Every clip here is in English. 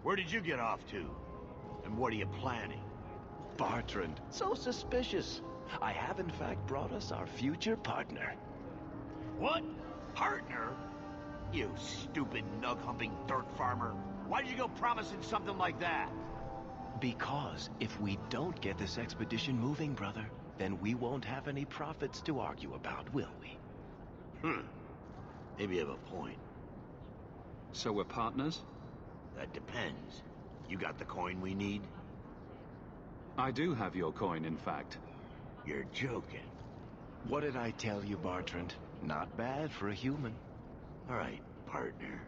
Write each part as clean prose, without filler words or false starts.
Where did you get off to? And what are you planning? Bartrand, so suspicious. I have in fact brought us our future partner. What? Partner? You stupid nug-humping dirt farmer. Why did you go promising something like that? Because if we don't get this expedition moving, brother, then we won't have any profits to argue about, will we? Maybe you have a point. So we're partners? That depends. You got the coin we need? I do have your coin, in fact. You're joking. What did I tell you, Bartrand? Not bad for a human. All right, partner.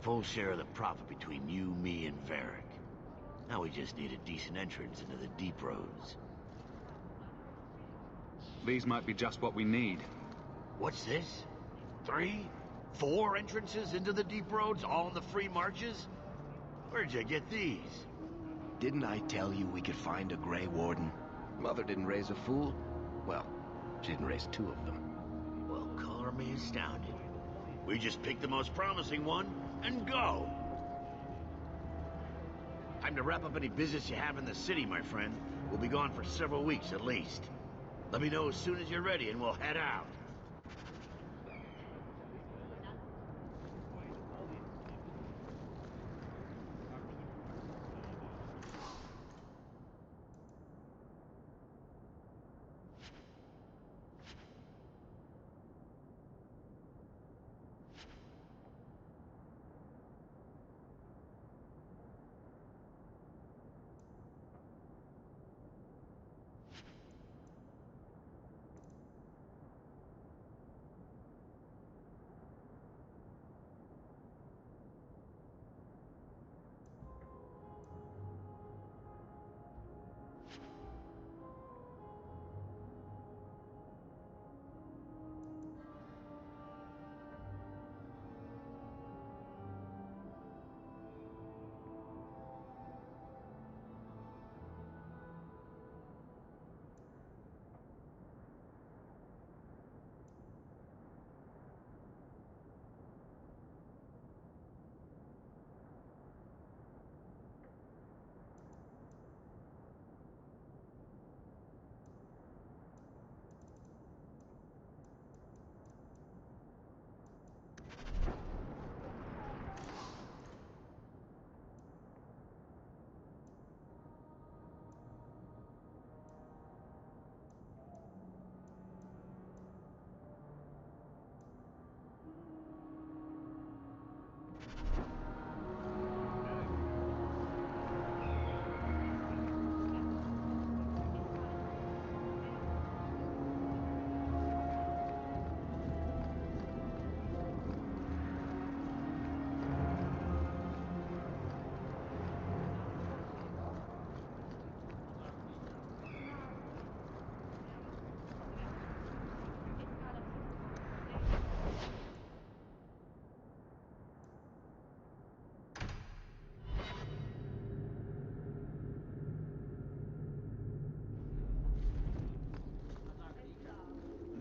Full share of the profit between you, me, and Varric. Now we just need a decent entrance into the deep roads. These might be just what we need. What's this? 3, 4 entrances into the deep roads, all in the free marches? Where'd you get these? Didn't I tell you we could find a Grey Warden? Mother didn't raise a fool. Well, she didn't raise 2 of them. Well, color me astounded. We just pick the most promising one and go. Time to wrap up any business you have in the city, my friend. We'll be gone for several weeks at least. Let me know as soon as you're ready and we'll head out.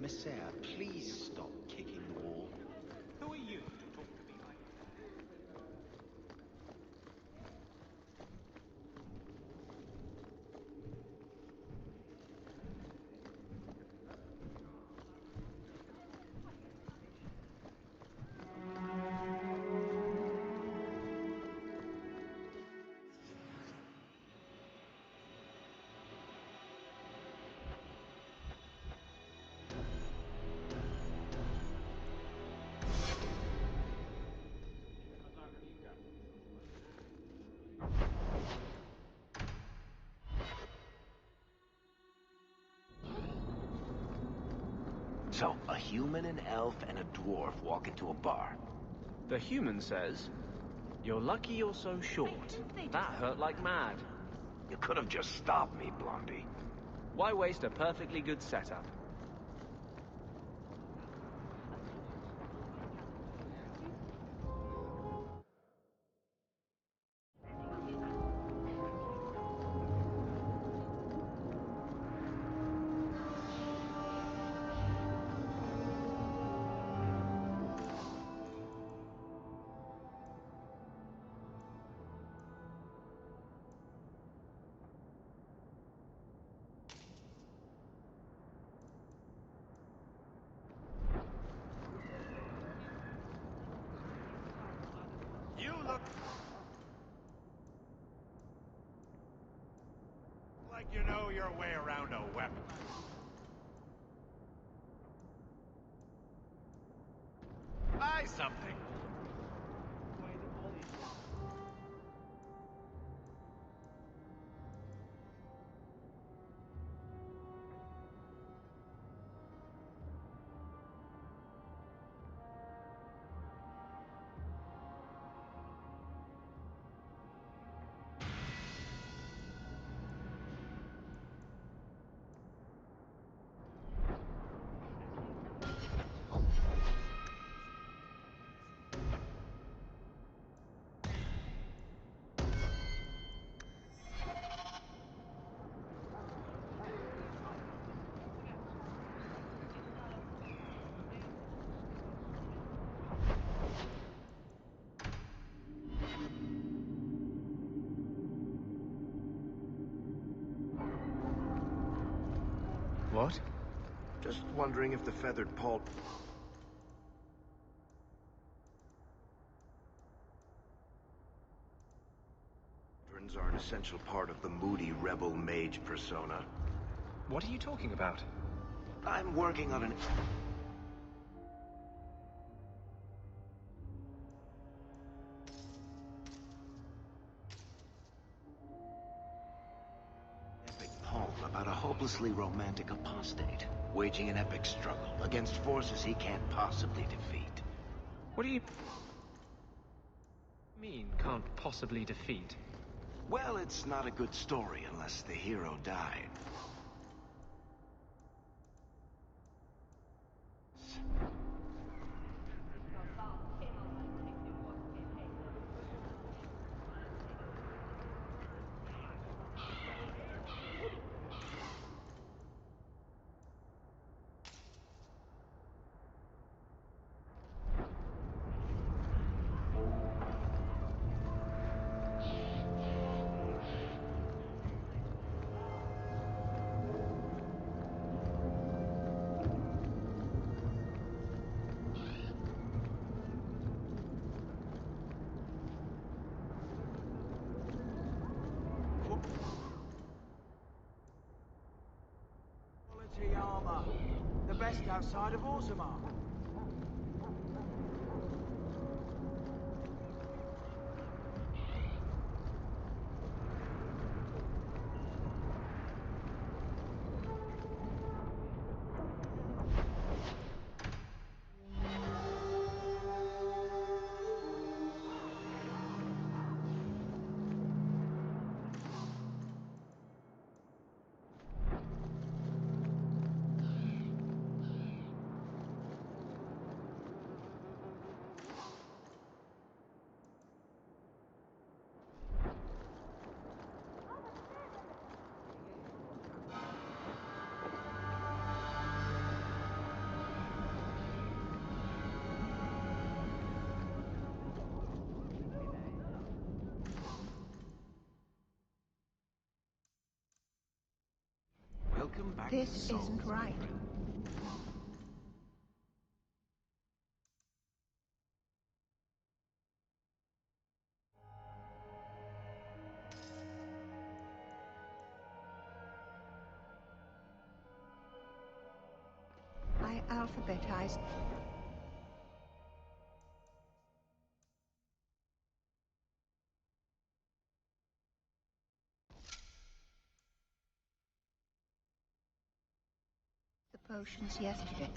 Messiah, please stop kicking the wall. Who are you to talk to me like So, a human, an elf, and a dwarf walk into a bar. The human says, "You're lucky you're so short. That hurt like mad." You could have just stopped me, Blondie. Why waste a perfectly good setup? look like you know your way around a weapon. Buy something. What? Just wondering if the feathered pulp... are an essential part of the moody rebel mage persona. What are you talking about? I'm working on an... epic poem about a hopelessly romantic apostate, waging an epic struggle against forces he can't possibly defeat. What do you mean, can't possibly defeat? Well, it's not a good story unless the hero died. Armor. The best outside of Orzammar. Welcome back This to Soul. isn't right. I alphabetized. The potions yesterday.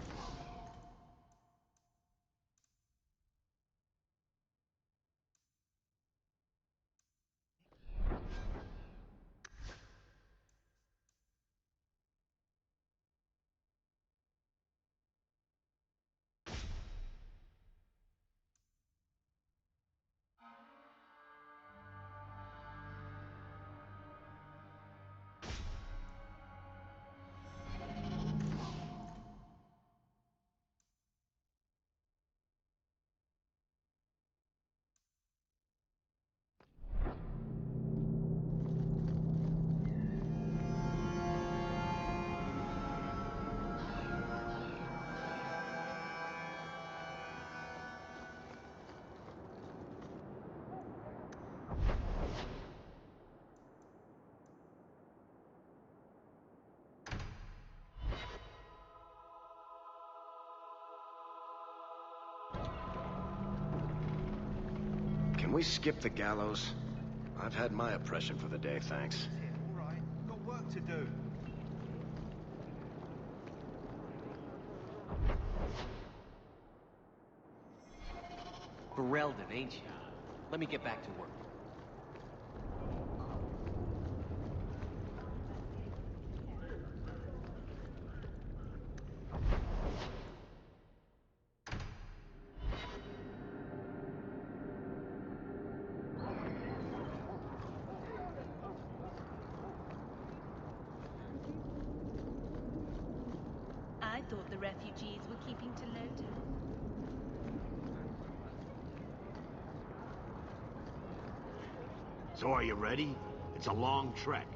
we skip the gallows? I've had my oppression for the day, thanks. All right, got work to do. Ferelden, ain't you? Let me get back to work. I thought the refugees were keeping to Lota. So are you ready? It's a long trek.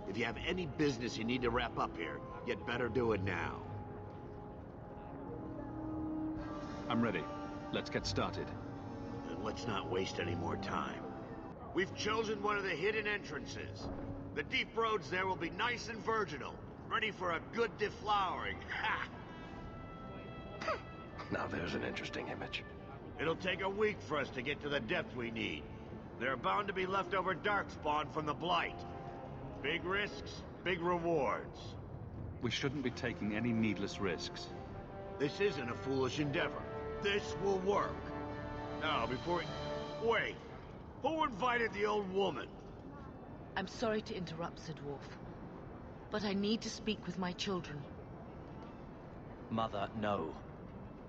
If you have any business you need to wrap up here, you'd better do it now. I'm ready. Let's get started. Then let's not waste any more time. We've chosen one of the hidden entrances. The deep roads there will be nice and virginal, ready for a good deflowering. Ha! Now there's an interesting image. It'll take a week for us to get to the depth we need. There are bound to be leftover darkspawn from the Blight. Big risks, big rewards. We shouldn't be taking any needless risks. This isn't a foolish endeavor. This will work. Now, before we... Wait! Who invited the old woman? I'm sorry to interrupt, Sir Dwarf, but I need to speak with my children. Mother, no.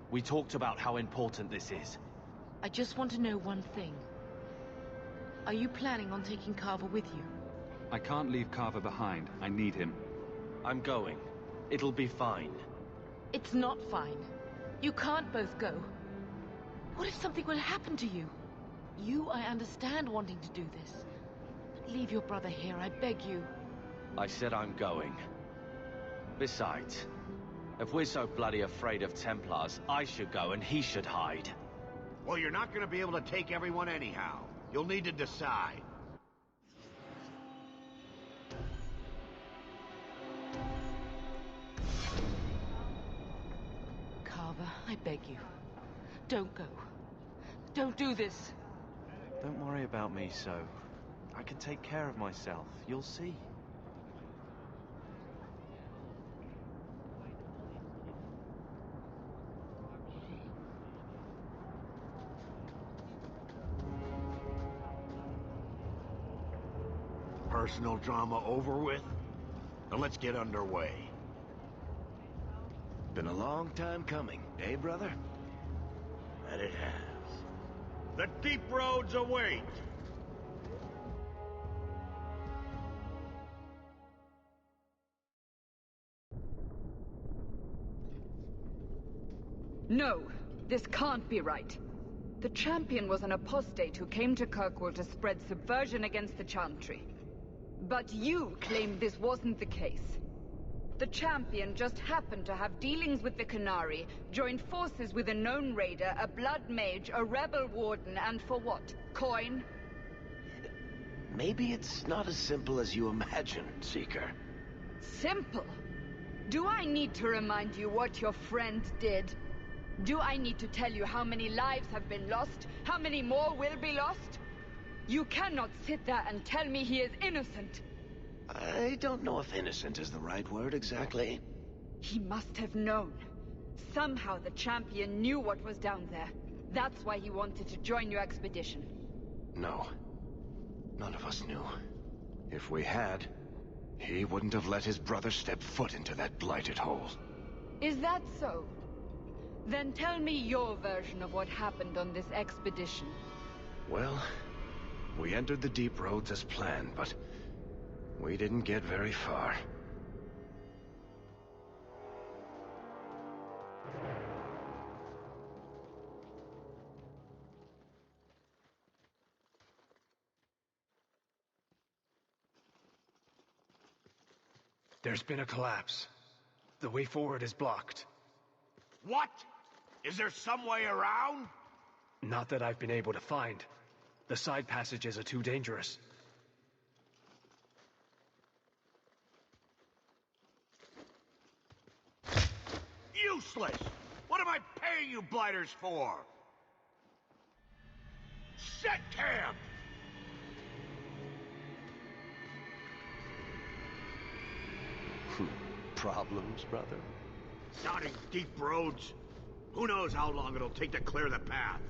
We talked about how important this is. I just want to know one thing. Are you planning on taking Carver with you? I can't leave Carver behind. I need him. I'm going. It'll be fine. It's not fine. You can't both go. What if something will happen to you? You, I understand wanting to do this. But leave your brother here, I beg you. I said I'm going. Besides, if we're so bloody afraid of Templars, I should go and he should hide. Well, you're not gonna be able to take everyone anyhow. You'll need to decide. Carver, I beg you. Don't go. Don't do this. Don't worry about me, so. I can take care of myself. You'll see. Personal drama over with? Then let's get underway. Been a long time coming, eh, brother? That it has. The deep roads await! No, this can't be right. The champion was an apostate who came to Kirkwall to spread subversion against the Chantry. But you claim this wasn't the case. The champion just happened to have dealings with the Canary, joined forces with a known raider, a blood mage, a rebel warden, and for what? Coin? Maybe it's not as simple as you imagine, Seeker. Simple? Do I need to remind you what your friend did? Do I need to tell you how many lives have been lost? How many more will be lost? You cannot sit there and tell me he is innocent. I don't know if innocent is the right word exactly. He must have known. Somehow the champion knew what was down there. That's why he wanted to join your expedition. No. None of us knew. If we had, he wouldn't have let his brother step foot into that blighted hole. Is that so? Then tell me your version of what happened on this expedition. Well, we entered the deep roads as planned, but we didn't get very far. There's been a collapse. The way forward is blocked. What? Is there some way around? Not that I've been able to find. The side passages are too dangerous. Useless! What am I paying you blighters for? Set camp! Problems, brother? Sounding deep roads. Who knows how long it'll take to clear the path?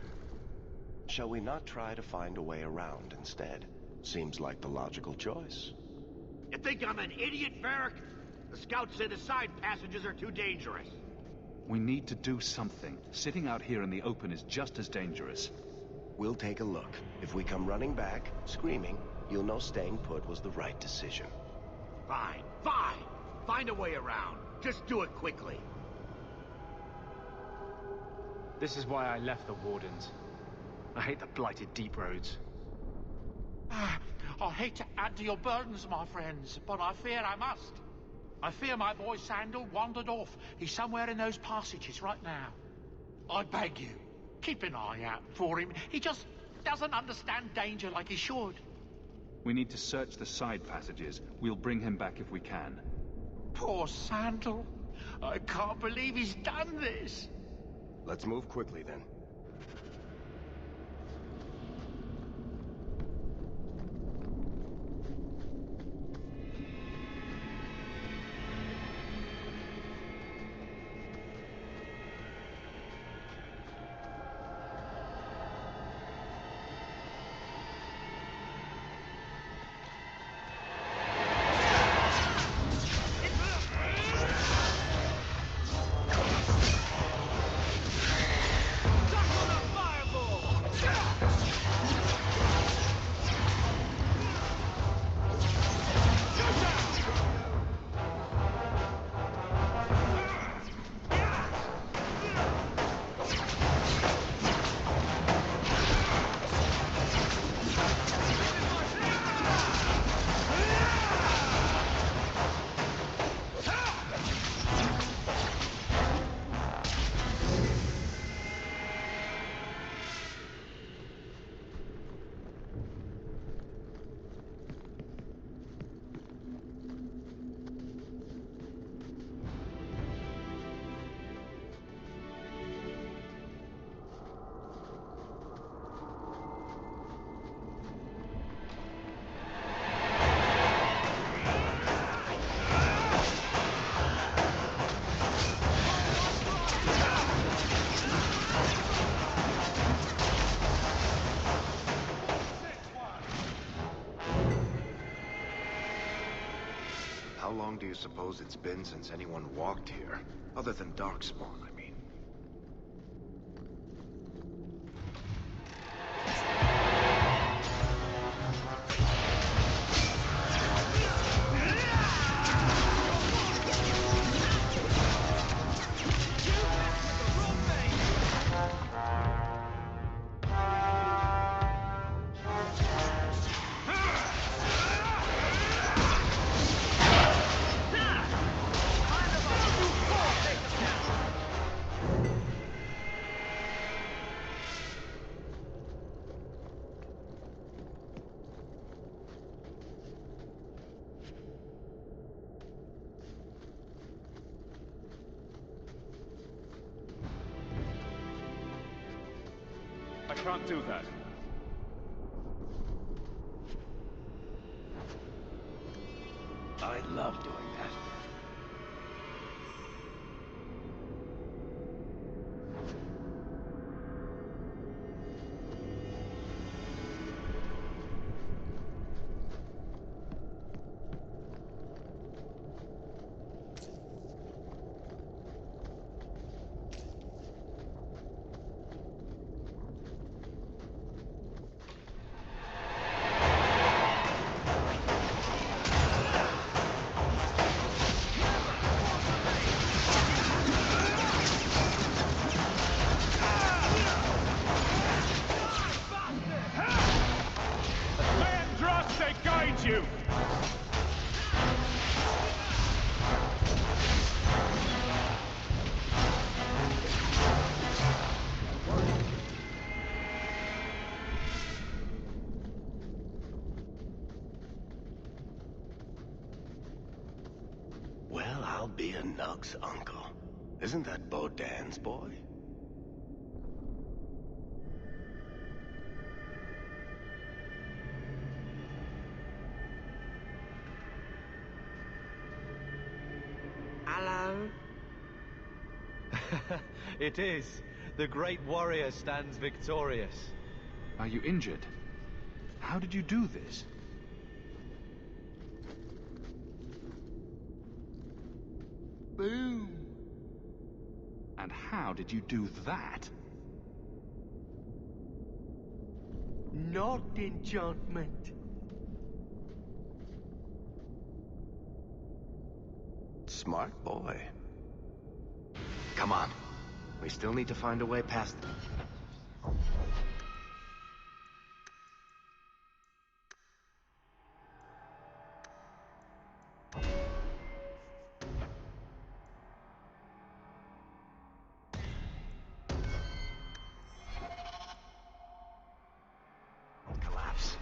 Shall we not try to find a way around instead? Seems like the logical choice. You think I'm an idiot, Varric? The scouts say the side passages are too dangerous. We need to do something. Sitting out here in the open is just as dangerous. We'll take a look. If we come running back, screaming, you'll know staying put was the right decision. Fine, fine! Find a way around. Just do it quickly. This is why I left the Wardens. I hate the blighted deep roads. I hate to add to your burdens, my friends, but I fear I must. I fear my boy Sandal wandered off. He's somewhere in those passages right now. I beg you, keep an eye out for him. He just doesn't understand danger like he should. We need to search the side passages. We'll bring him back if we can. Poor Sandal. I can't believe he's done this. Let's move quickly then. How long do you suppose it's been since anyone walked here? Other than Darkspawn, I mean. I can't do that. I love doing that. You! Well, I'll be a Nug's uncle. Isn't that Bodan's boy? It is. The great warrior stands victorious. Are you injured? How did you do this? Boom. And how did you do that? Not enchantment. Smart boy. Come on. We still need to find a way past them. Collapse.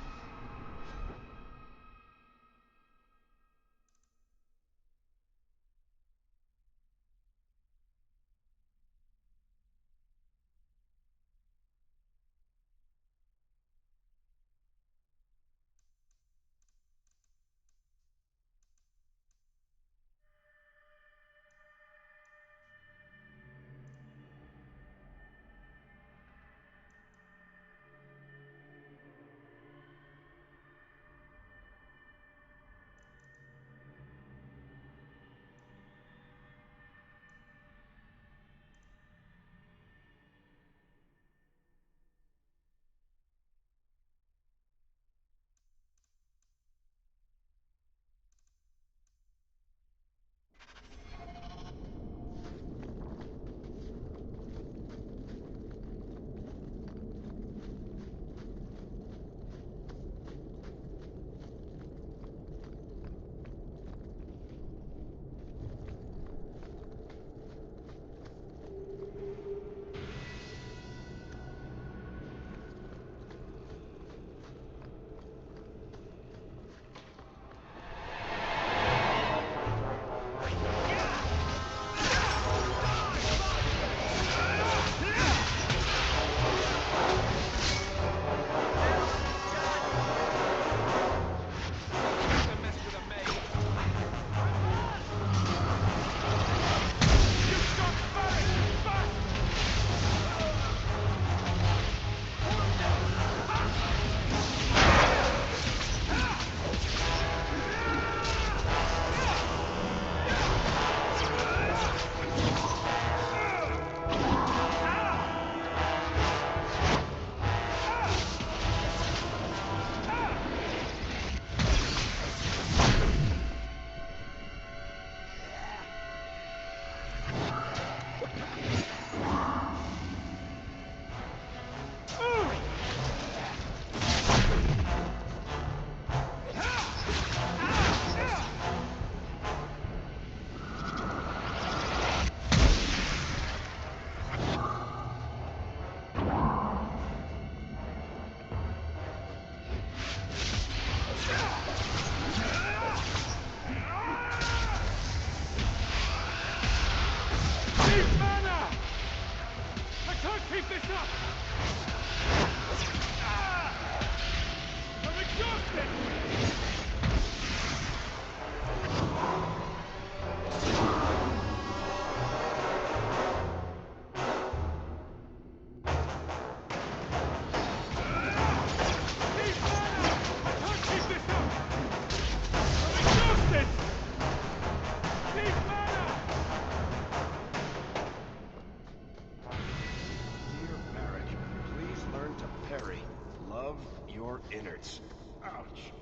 Innards. Ouch.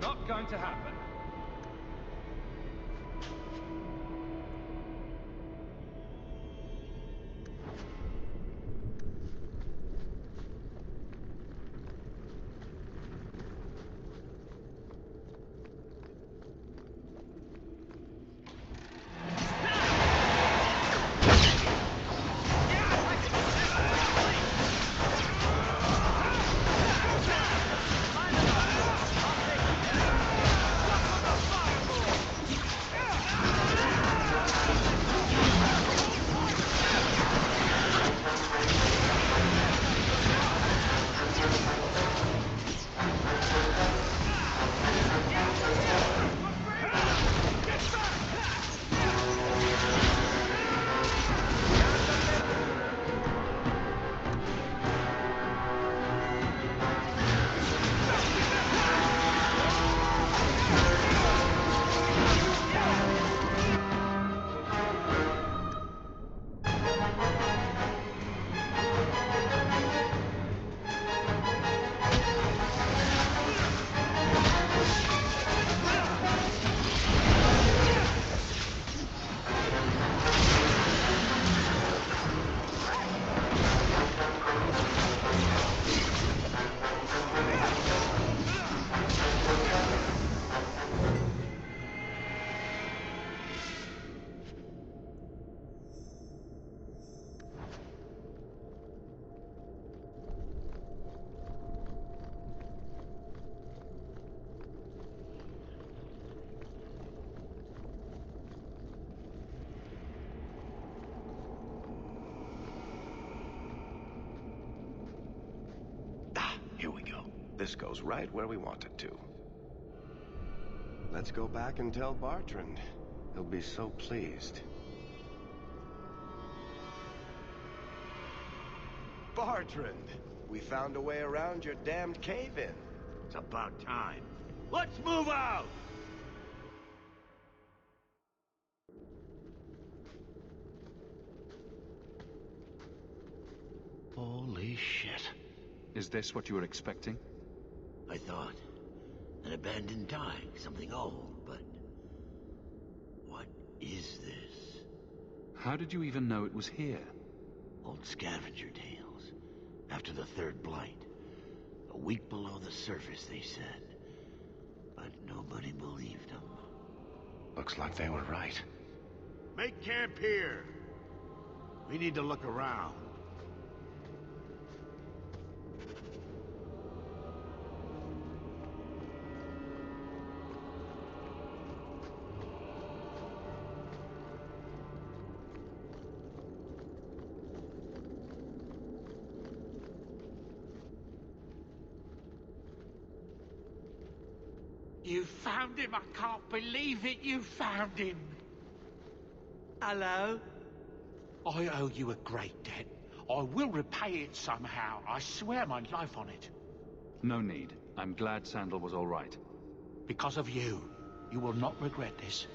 Not going to happen. Here we go. This goes right where we want it to. Let's go back and tell Bartrand. He'll be so pleased. Bartrand! We found a way around your damned cave-in. It's about time. Let's move out! Holy shit. Is this what you were expecting? I thought. An abandoned dike, something old, but... what is this? How did you even know it was here? Old scavenger tales. After the third blight. A week below the surface, they said. But nobody believed them. Looks like they were right. Make camp here. We need to look around. You found him! I can't believe it! You found him! Hello? I owe you a great debt. I will repay it somehow. I swear my life on it. No need. I'm glad Sandal was all right. Because of you. You will not regret this.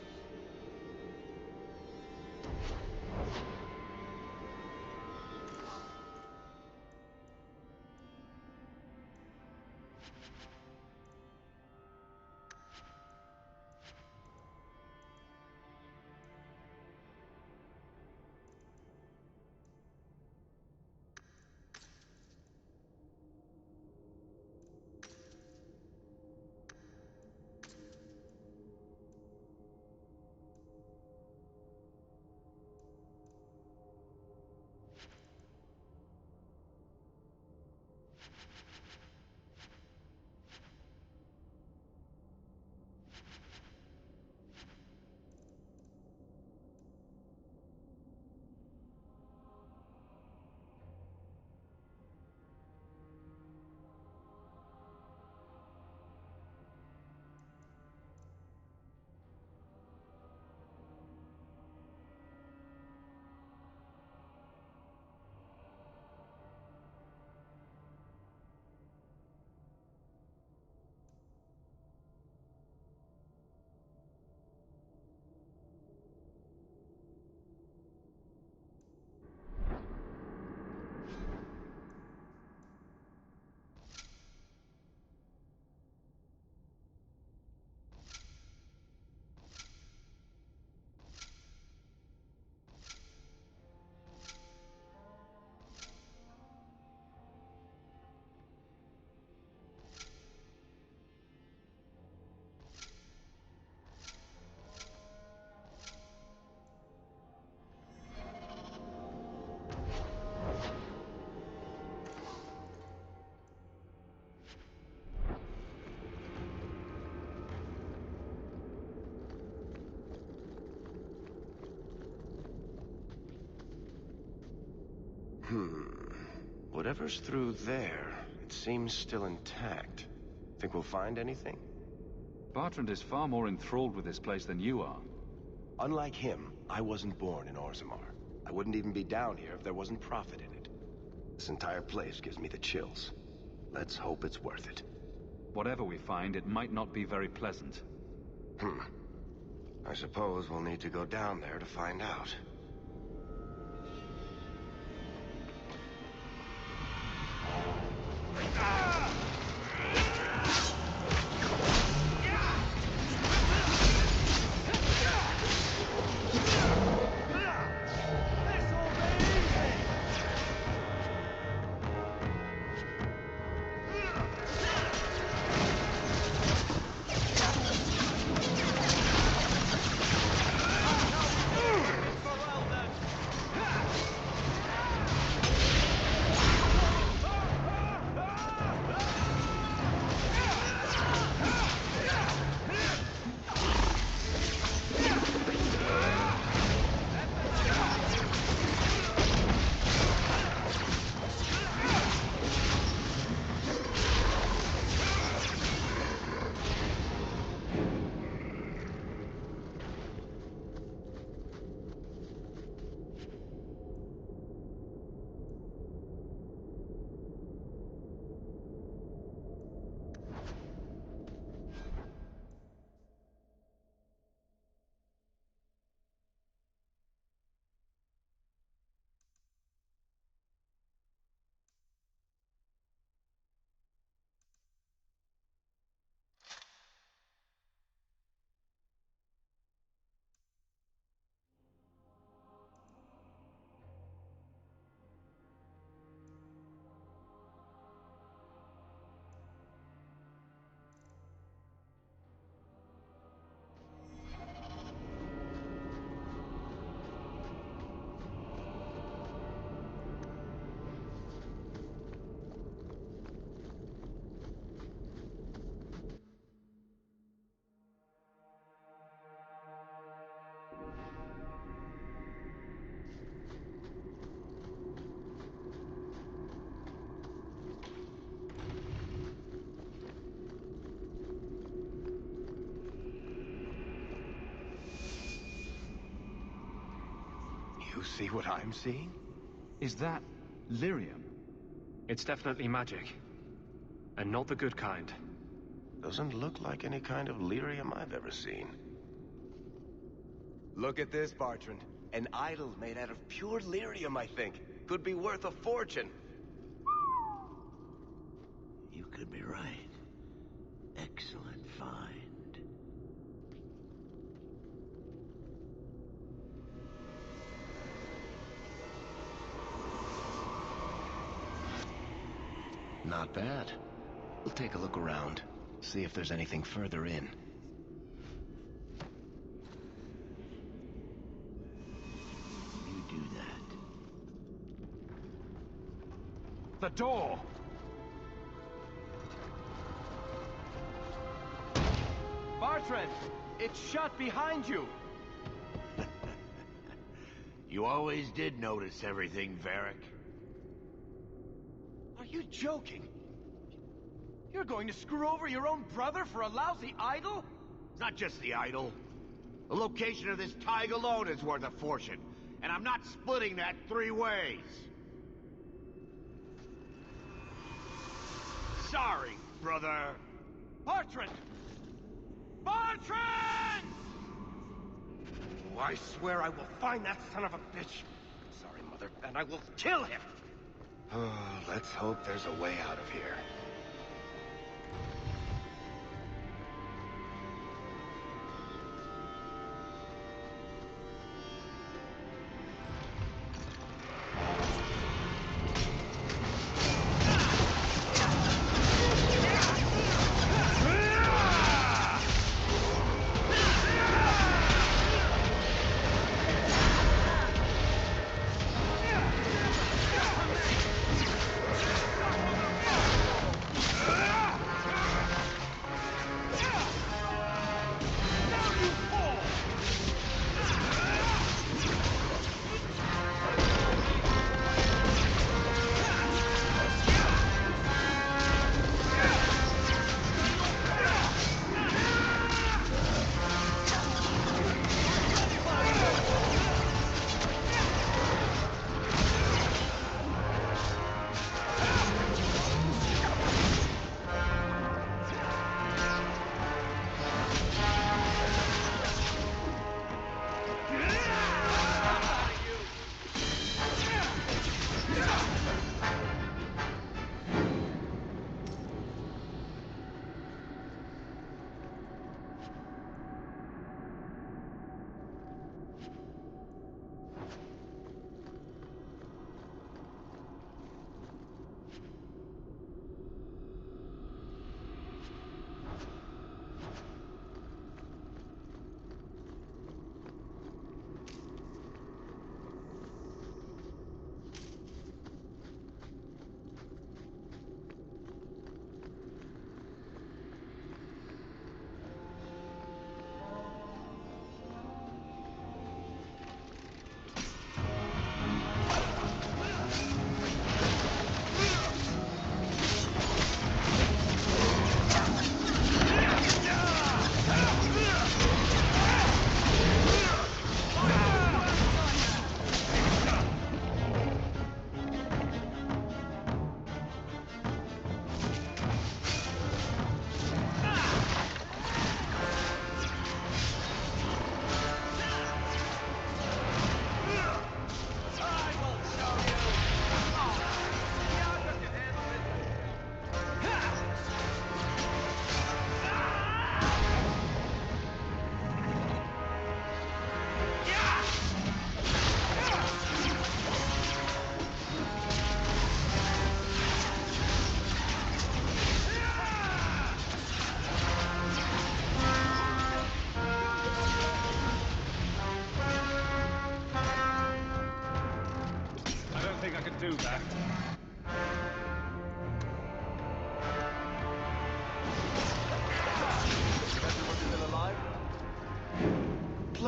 Whatever's through there, it seems still intact. Think we'll find anything? Bartrand is far more enthralled with this place than you are. Unlike him, I wasn't born in Orzammar. I wouldn't even be down here if there wasn't profit in it. This entire place gives me the chills. Let's hope it's worth it. Whatever we find, it might not be very pleasant. I suppose we'll need to go down there to find out. You see what I'm seeing? Is that lyrium? It's definitely magic. And not the good kind. Doesn't look like any kind of lyrium I've ever seen. Look at this, Bartrand. An idol made out of pure lyrium, I think. Could be worth a fortune. You could be right. Excellent find. Not bad. We'll take a look around. See if there's anything further in. You do that. The door! Bartrand! It's shut behind you! You always did notice everything, Varric. Are you joking? You're going to screw over your own brother for a lousy idol? It's not just the idol. The location of this tag alone is worth a fortune, and I'm not splitting that 3 ways. Sorry, brother. Bartrand! Bartrand! Oh, I swear I will find that son of a bitch. Sorry, Mother, and I will kill him. Oh, let's hope there's a way out of here.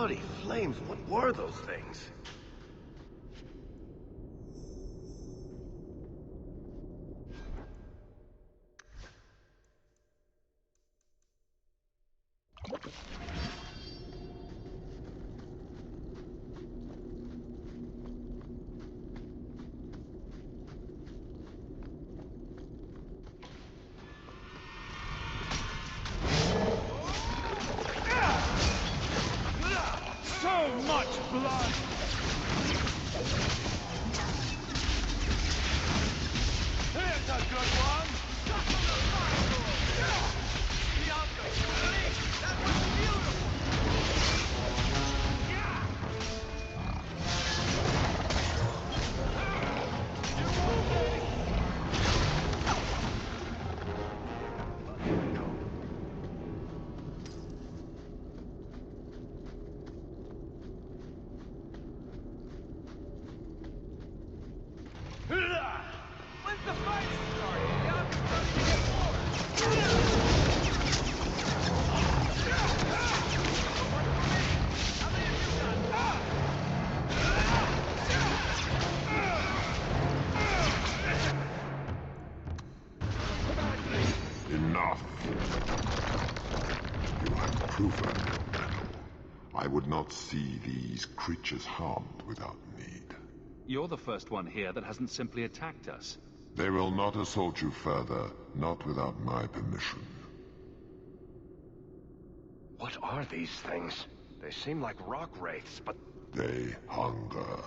Bloody flames, what were those things? So much blood! Here's a good one! That was beautiful! When's the fight starting? Yeah, I'm ready to get forward! Enough. You have proven your mettle. I would not see these creatures harmed without need. You're the first one here that hasn't simply attacked us. They will not assault you further, not without my permission. What are these things? They seem like rock wraiths, but... They hunger.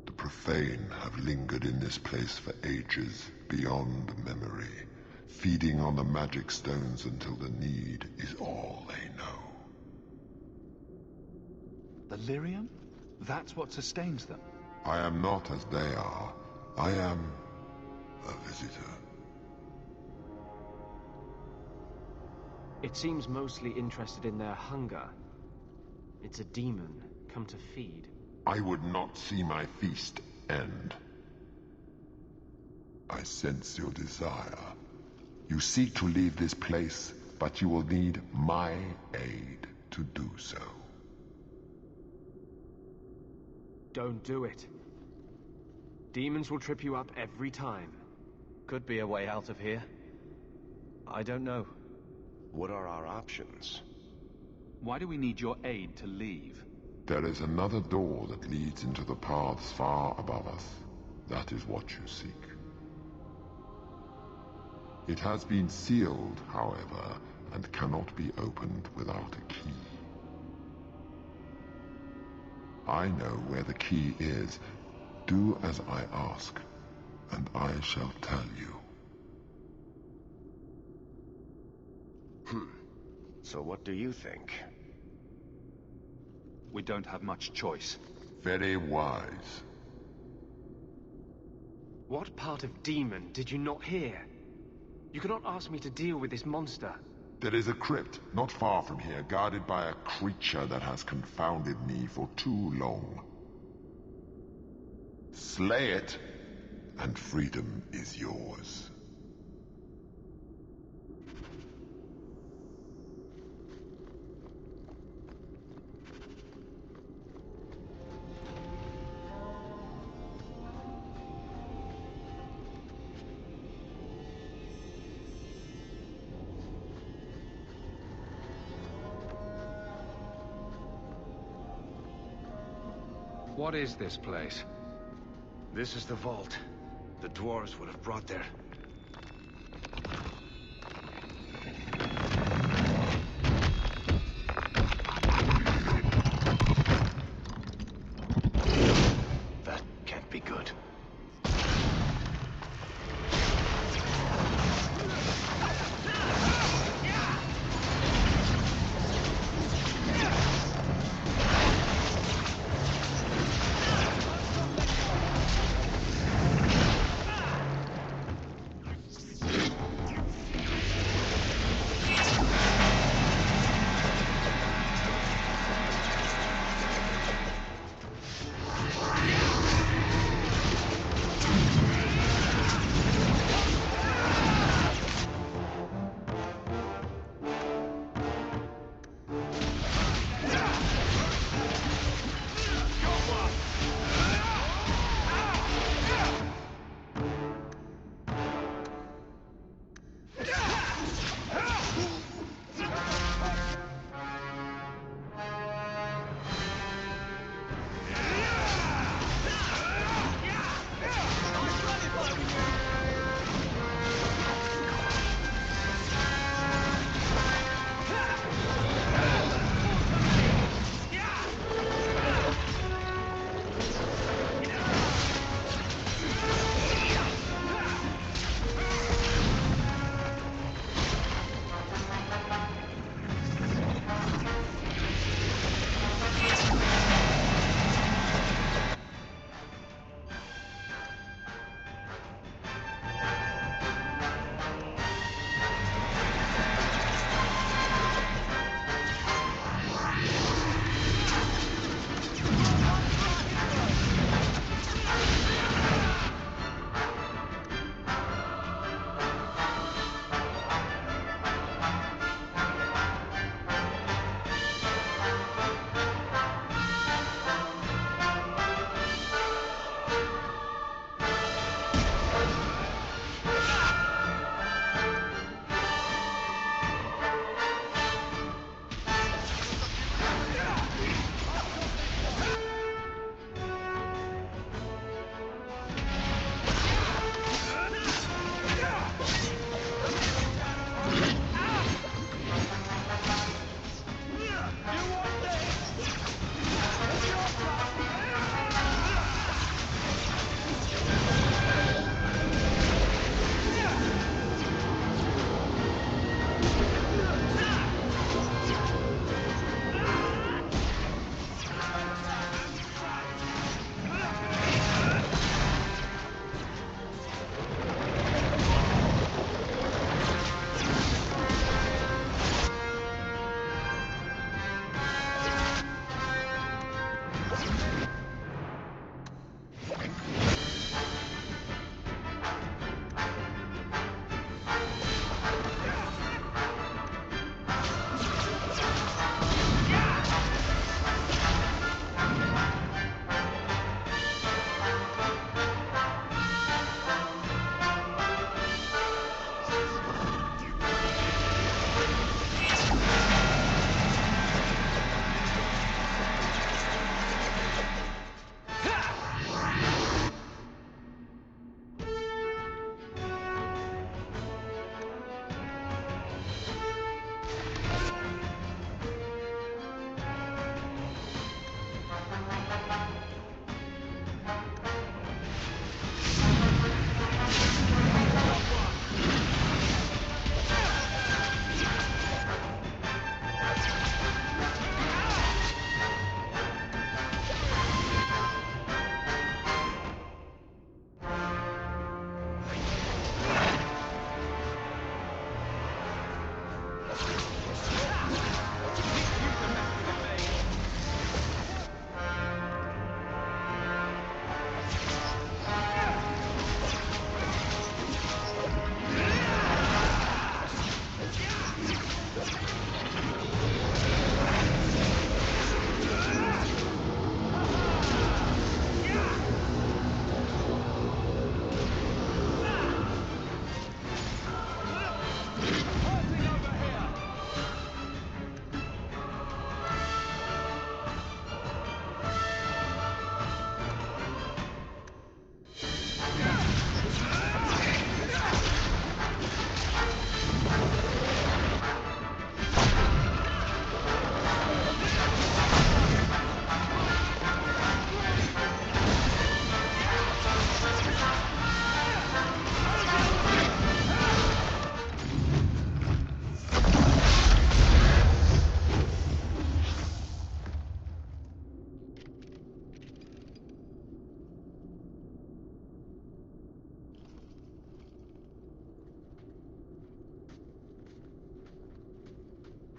The profane have lingered in this place for ages, beyond memory, feeding on the magic stones until the need is all they know. The lyrium? That's what sustains them. I am not as they are. I am a visitor. It seems mostly interested in their hunger. It's a demon, come to feed. I would not see my feast end. I sense your desire. You seek to leave this place, but you will need my aid to do so. Don't do it. Demons will trip you up every time. Could be a way out of here. I don't know. What are our options? Why do we need your aid to leave? There is another door that leads into the paths far above us. That is what you seek. It has been sealed, however, and cannot be opened without a key. I know where the key is. Do as I ask, and I shall tell you. So what do you think? We don't have much choice. Very wise. What part of demon did you not hear? You cannot ask me to deal with this monster. There is a crypt not far from here, guarded by a creature that has confounded me for too long. Slay it, and freedom is yours. What is this place? This is the vault. The dwarves would have brought their... That can't be good.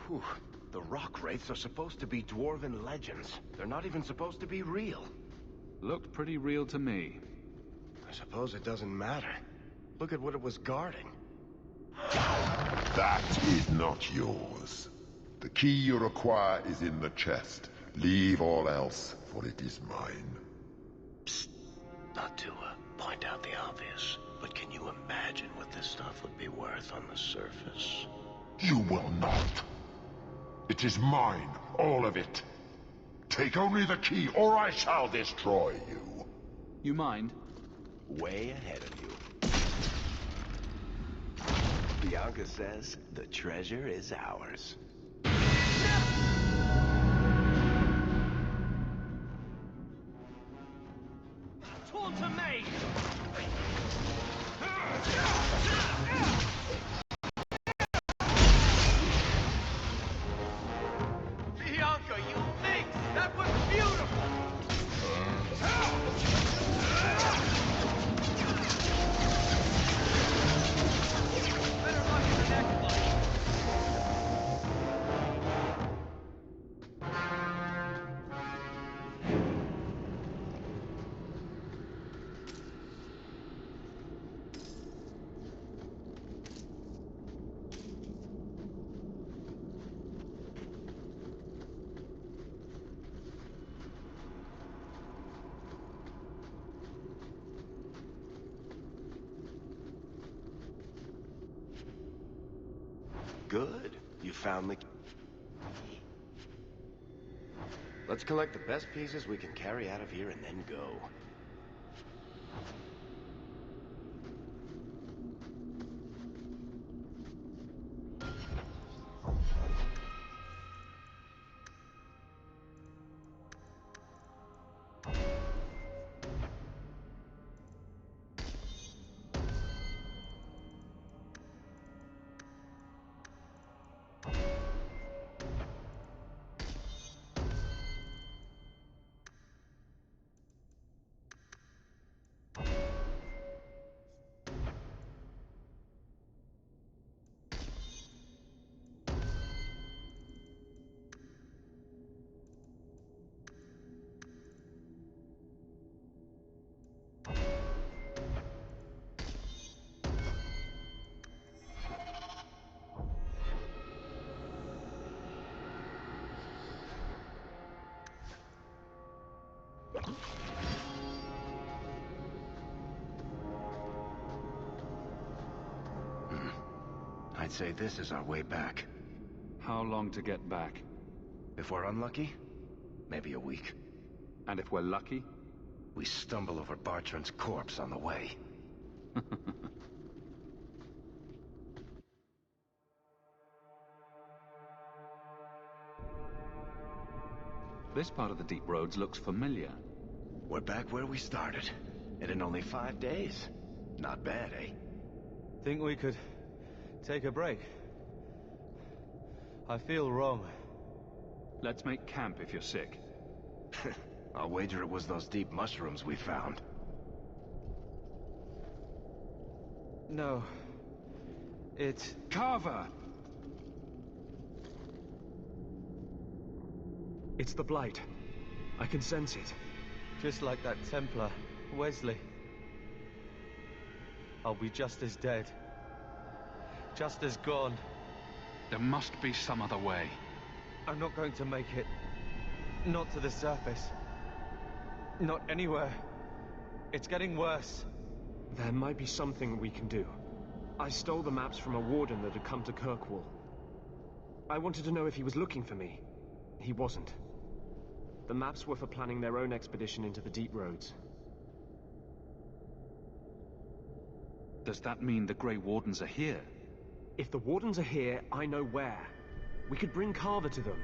Whew. The rock wraiths are supposed to be dwarven legends. They're not even supposed to be real. Looked pretty real to me. I suppose it doesn't matter. Look at what it was guarding. That is not yours. The key you require is in the chest. Leave all else, for it is mine. Psst. Not to point out the obvious, but can you imagine what this stuff would be worth on the surface? You will not. It is mine, all of it. Take only the key, or I shall destroy you. You mind? Way ahead of you. Bianca says the treasure is ours. Taunter me! Bianca, you think that was beautiful! Better luck in the next one. Good. You found the... Let's collect the best pieces we can carry out of here and then go. I'd say this is our way back. How long to get back? If we're unlucky, maybe a week. And if we're lucky? We stumble over Bartrand's corpse on the way. This part of the deep roads looks familiar. We're back where we started. And in only 5 days. Not bad, eh? Think we could take a break? I feel wrong. Let's make camp if you're sick. I'll wager it was those deep mushrooms we found. No. It's... Carver! It's the Blight. I can sense it. just like that Templar, Wesley. I'll be just as dead. Just as gone. There must be some other way. I'm not going to make it. Not to the surface. Not anywhere. It's getting worse. There might be something we can do. I stole the maps from a warden that had come to Kirkwall. I wanted to know if he was looking for me. He wasn't. The maps were for planning their own expedition into the deep roads. Does that mean the Grey Wardens are here? If the Wardens are here, I know where. We could bring Carver to them.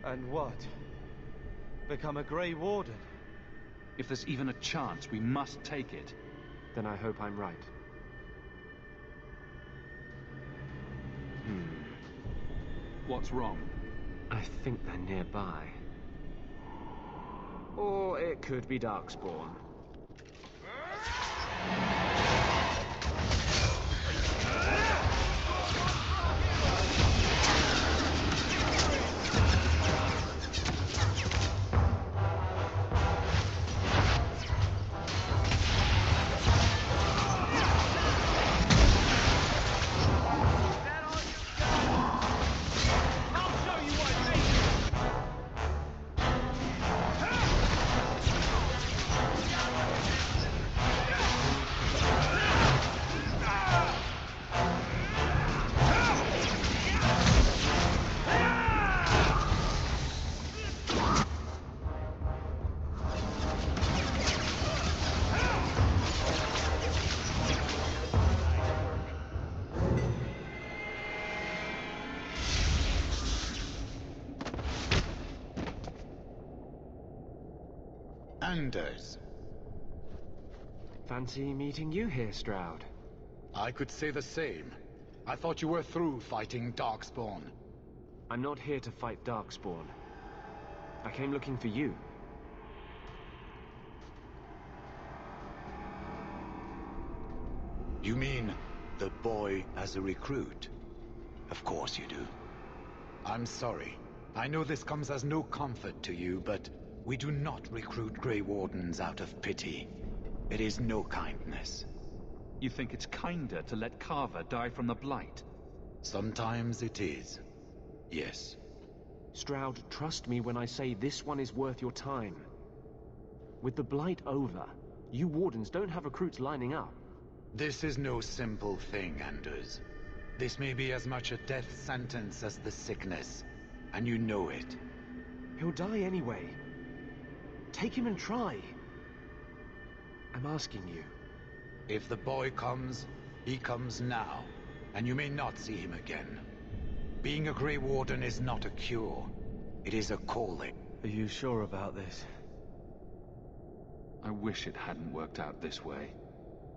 And what? Become a Grey Warden? If there's even a chance, we must take it. Then I hope I'm right. What's wrong? I think they're nearby. Or it could be Darkspawn. Anders. Fancy meeting you here, Stroud. I could say the same. I thought you were through fighting Darkspawn. I'm not here to fight Darkspawn. I came looking for you. You mean the boy as a recruit? Of course you do. I'm sorry. I know this comes as no comfort to you, but we do not recruit Grey Wardens out of pity. It is no kindness. You think it's kinder to let Carver die from the Blight? Sometimes it is. Yes. Stroud, trust me when I say this one is worth your time. With the Blight over, you Wardens don't have recruits lining up. This is no simple thing, Anders. This may be as much a death sentence as the sickness, and you know it. He'll die anyway. Take him and try. I'm asking you. If the boy comes, he comes now, and you may not see him again. Being a Grey Warden is not a cure. It is a calling. Are you sure about this? I wish it hadn't worked out this way.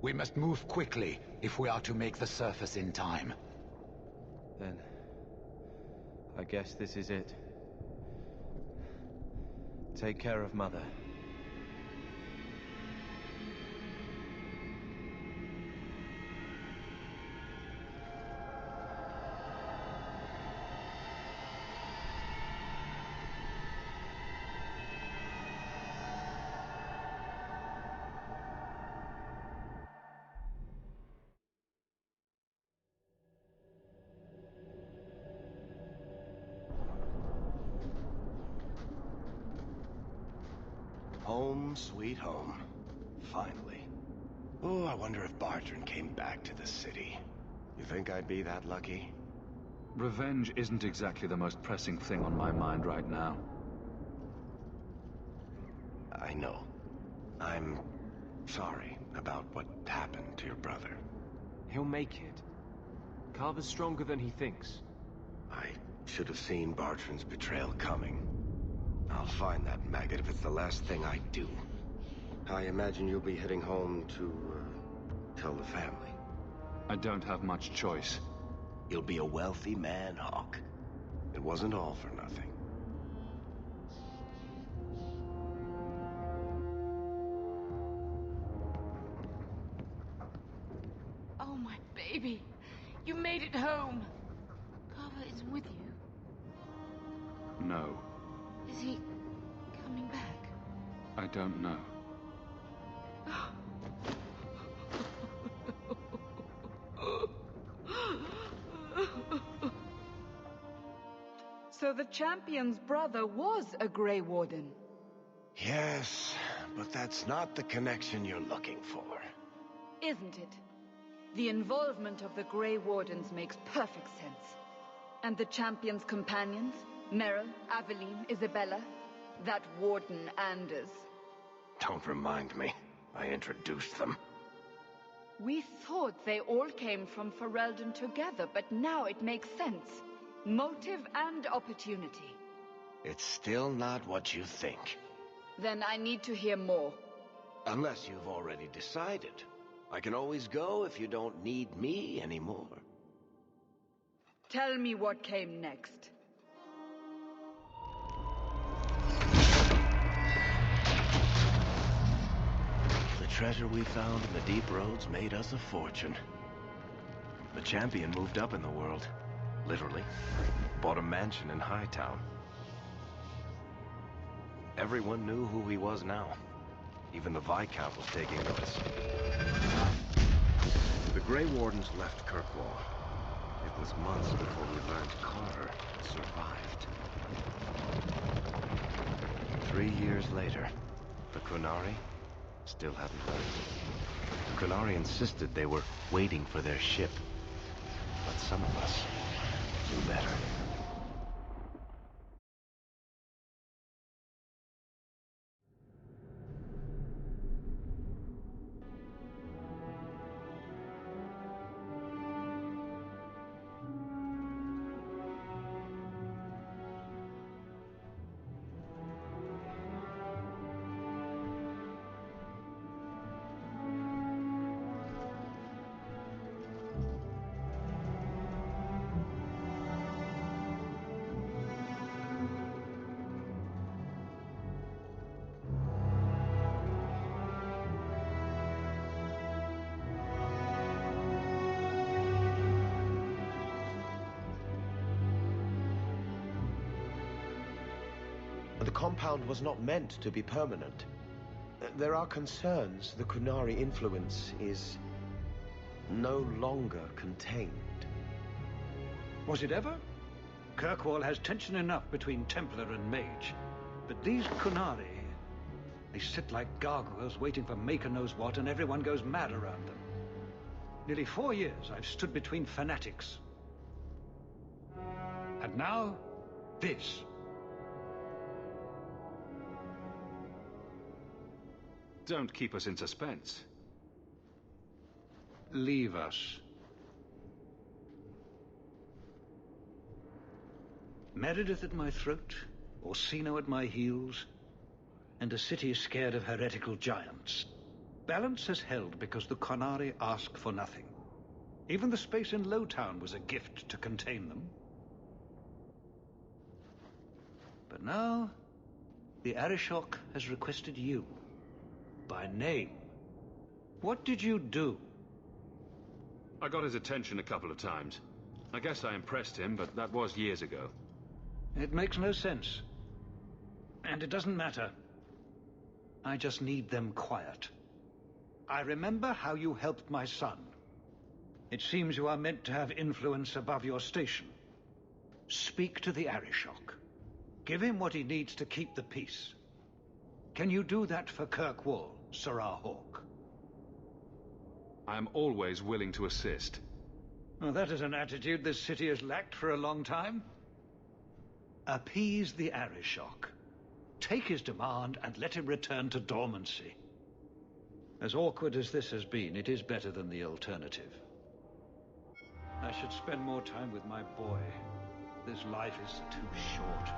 We must move quickly if we are to make the surface in time. Then, I guess this is it. Take care of Mother. Home, sweet home. Finally. Oh, I wonder if Bartrand came back to the city. You think I'd be that lucky? Revenge isn't exactly the most pressing thing on my mind right now. I know. I'm sorry about what happened to your brother. He'll make it. Carver's stronger than he thinks. I should have seen Bartrand's betrayal coming. I'll find that maggot if it's the last thing I do. I imagine you'll be heading home to, tell the family. I don't have much choice. You'll be a wealthy man, Hawk. It wasn't all for nothing. Oh, my baby. You made it home. Carver isn't with you. No. Is he coming back? I don't know. So the champion's brother was a Grey Warden? Yes, but that's not the connection you're looking for. Isn't it? The involvement of the Grey Wardens makes perfect sense. And the champion's companions? Merrill, Aveline, Isabella? That Warden Anders? Don't remind me. I introduced them. We thought they all came from Ferelden together, but now it makes sense. Motive and opportunity. It's still not what you think. Then I need to hear more. Unless you've already decided. I can always go if you don't need me anymore. Tell me what came next. The treasure we found in the deep roads made us a fortune. The champion moved up in the world. Literally. Bought a mansion in Hightown. Everyone knew who he was now. Even the Viscount was taking notice. The Grey Wardens left Kirkwall. It was months before we learned Carver survived. 3 years later, the Qunari still hadn't left. The Qunari insisted they were waiting for their ship. But some of us knew better. compound was not meant to be permanent. There are concerns the Qunari influence is no longer contained. Was it ever? Kirkwall has tension enough between Templar and Mage. But these Qunari, they sit like gargoyles waiting for Maker knows what, and everyone goes mad around them. Nearly 4 years I've stood between fanatics. And now, this. Don't keep us in suspense. Leave us. Meredith at my throat, Orsino at my heels, and a city scared of heretical giants. Balance has held because the Qunari ask for nothing. Even the space in Lowtown was a gift to contain them. But now, the Arishok has requested you. By name. What did you do? I got his attention a couple of times. I guess I impressed him, but that was years ago. It makes no sense. And it doesn't matter. I just need them quiet. I remember how you helped my son. It seems you are meant to have influence above your station. Speak to the Arishok. Give him what he needs to keep the peace. Can you do that for Kirkwall, Sarah Hawke? I am always willing to assist. Well, that is an attitude this city has lacked for a long time. Appease the Arishok. Take his demand and let him return to dormancy. As awkward as this has been, it is better than the alternative. I should spend more time with my boy. This life is too short.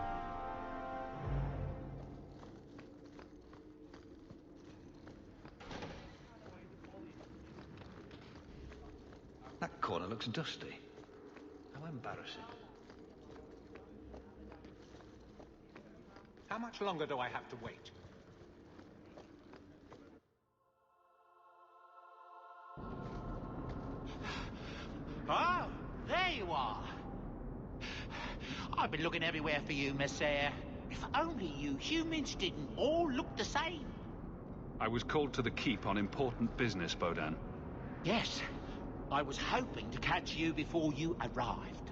That corner looks dusty. How embarrassing. How much longer do I have to wait? Oh, there you are. I've been looking everywhere for you, Messiah. If only you humans didn't all look the same. I was called to the keep on important business, Bodan. Yes. I was hoping to catch you before you arrived.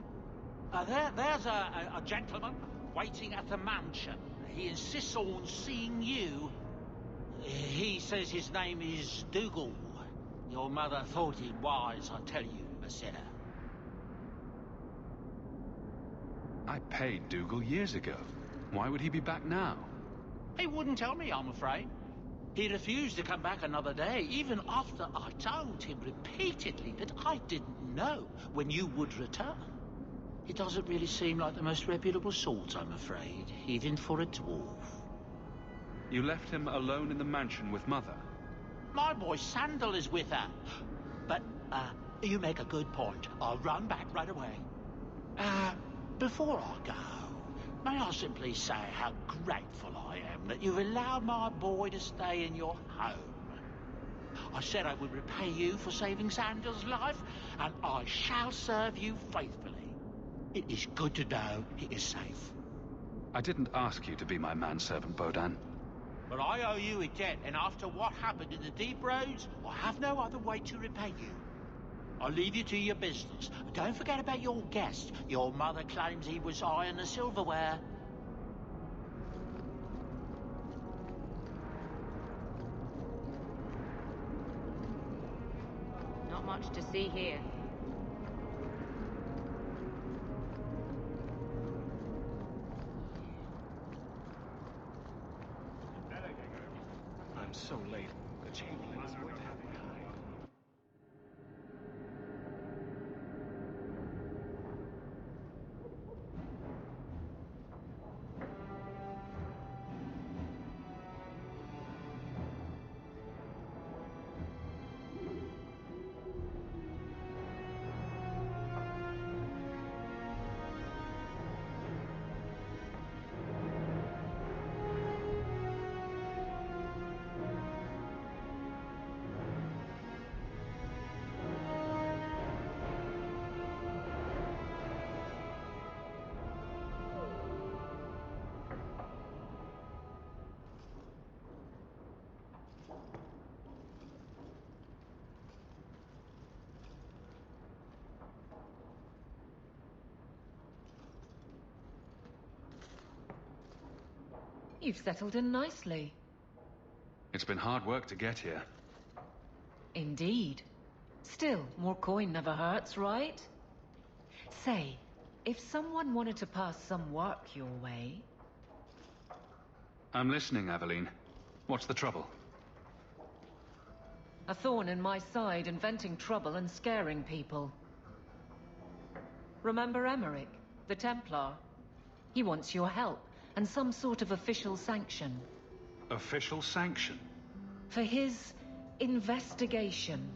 There's a gentleman waiting at the mansion. He insists on seeing you. He says his name is Dougal. Your mother thought it wise, I tell you, Messiah. I paid Dougal years ago. Why would he be back now? He wouldn't tell me, I'm afraid. He refused to come back another day, even after I told him repeatedly that I didn't know when you would return. He doesn't really seem like the most reputable sort, I'm afraid, even for a dwarf. You left him alone in the mansion with Mother? My boy Sandal is with her. But, you make a good point. I'll run back right away. Before I go, may I simply say how grateful I am that you've allowed my boy to stay in your home. I said I would repay you for saving Sandal's life, and I shall serve you faithfully. It is good to know he is safe. I didn't ask you to be my manservant, Bodan. But I owe you a debt, and after what happened in the Deep Roads, I have no other way to repay you. I'll leave you to your business. Don't forget about your guest. Your mother claims he was eyeing the silverware. Not much to see here. I'm so late. The chamberlain is going to have me hide. You've settled in nicely. It's been hard work to get here. Indeed. Still, more coin never hurts, right? Say, if someone wanted to pass some work your way... I'm listening, Aveline. What's the trouble? A thorn in my side, inventing trouble and scaring people. Remember Emmerich, the Templar? He wants your help, and some sort of official sanction. Official sanction? For his investigation.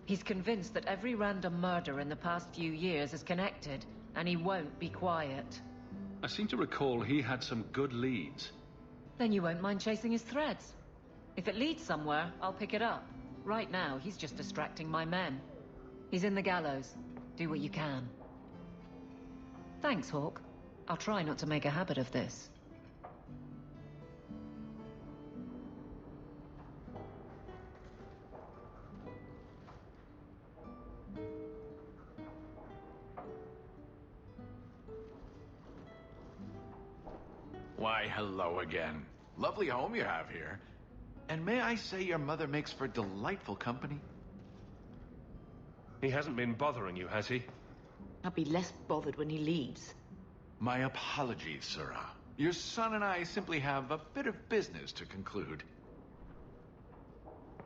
He's convinced that every random murder in the past few years is connected, and he won't be quiet. I seem to recall he had some good leads. Then you won't mind chasing his threads. If it leads somewhere, I'll pick it up. Right now, he's just distracting my men. He's in the gallows. Do what you can. Thanks, Hawk. I'll try not to make a habit of this. Why, hello again. Lovely home you have here. And may I say your mother makes for delightful company? He hasn't been bothering you, has he? I'll be less bothered when he leaves. My apologies, Sirrah. Your son and I simply have a bit of business to conclude.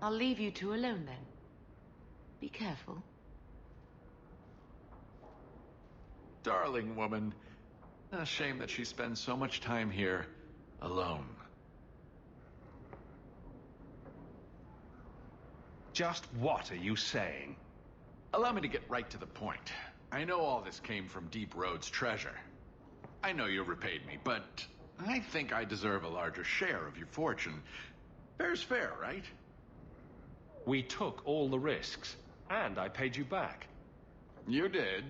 I'll leave you two alone then. Be careful. Darling woman. A shame that she spends so much time here alone. Just what are you saying? Allow me to get right to the point. I know all this came from Deep Road's treasure. I know you repaid me, but I think I deserve a larger share of your fortune. Fair's fair, right? We took all the risks, and I paid you back. You did,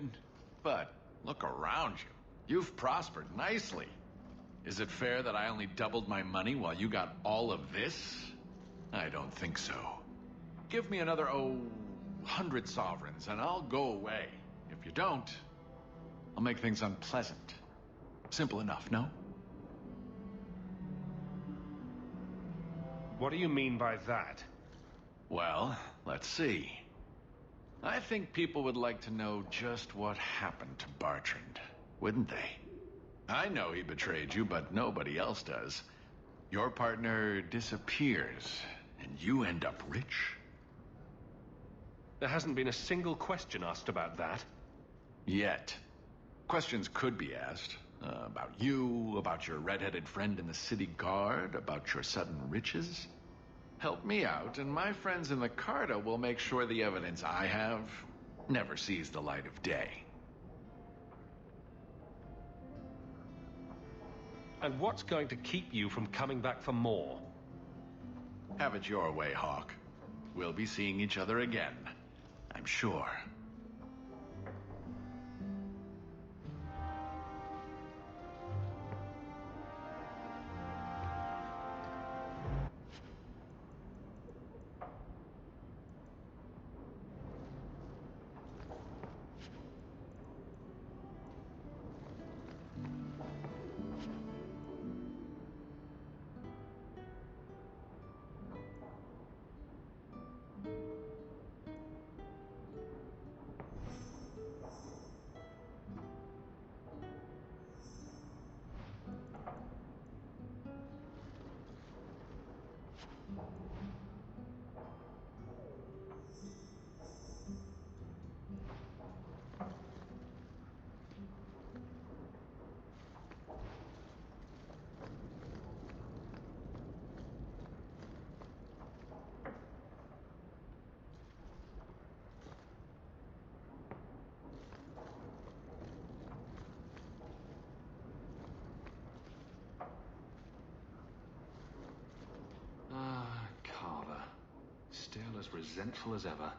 but look around you. You've prospered nicely. Is it fair that I only doubled my money while you got all of this? I don't think so. Give me another, 100 sovereigns, and I'll go away. If you don't, I'll make things unpleasant. Simple enough, no? What do you mean by that? Well, let's see. I think people would like to know just what happened to Bartrand, wouldn't they? I know he betrayed you, but nobody else does. Your partner disappears, and you end up rich. There hasn't been a single question asked about that. Yet. Questions could be asked. About you, about your red-headed friend in the city guard, about your sudden riches. Help me out, and my friends in the Carta will make sure the evidence I have never sees the light of day. And what's going to keep you from coming back for more? Have it your way, Hawk. We'll be seeing each other again, I'm sure. Still as resentful as ever.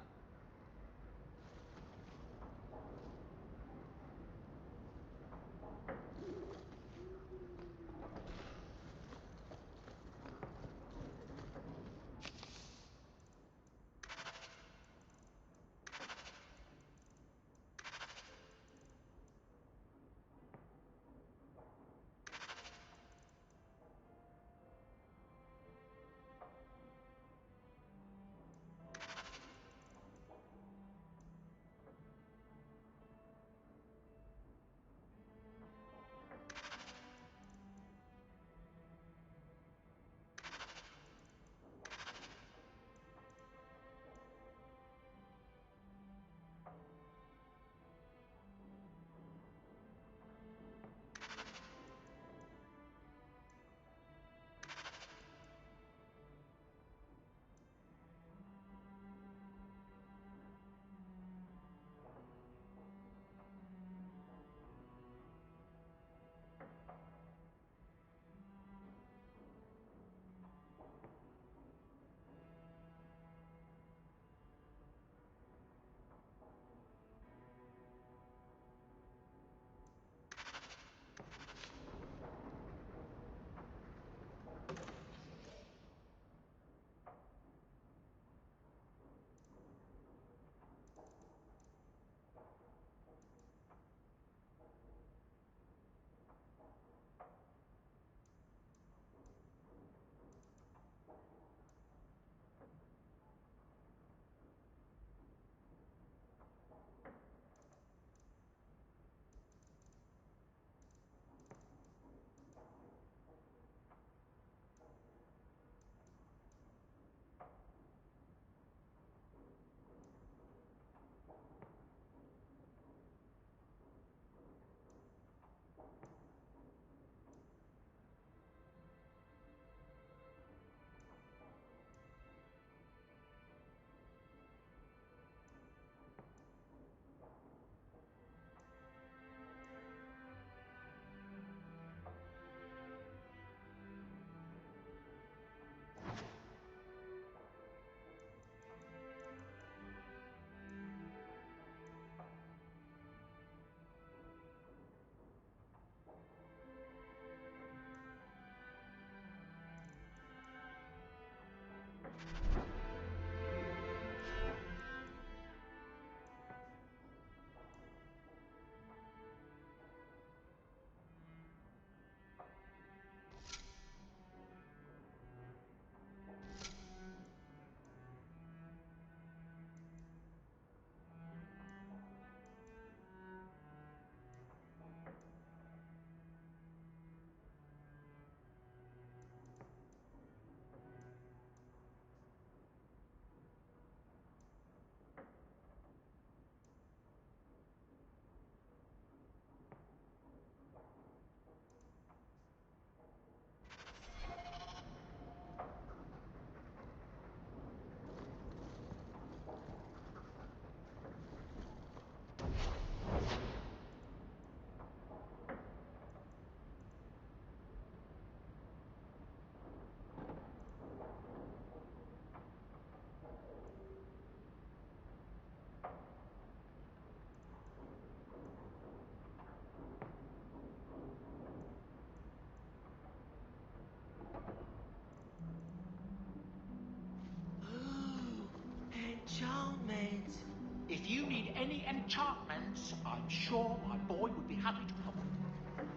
If you need any enchantments, I'm sure my boy would be happy to help.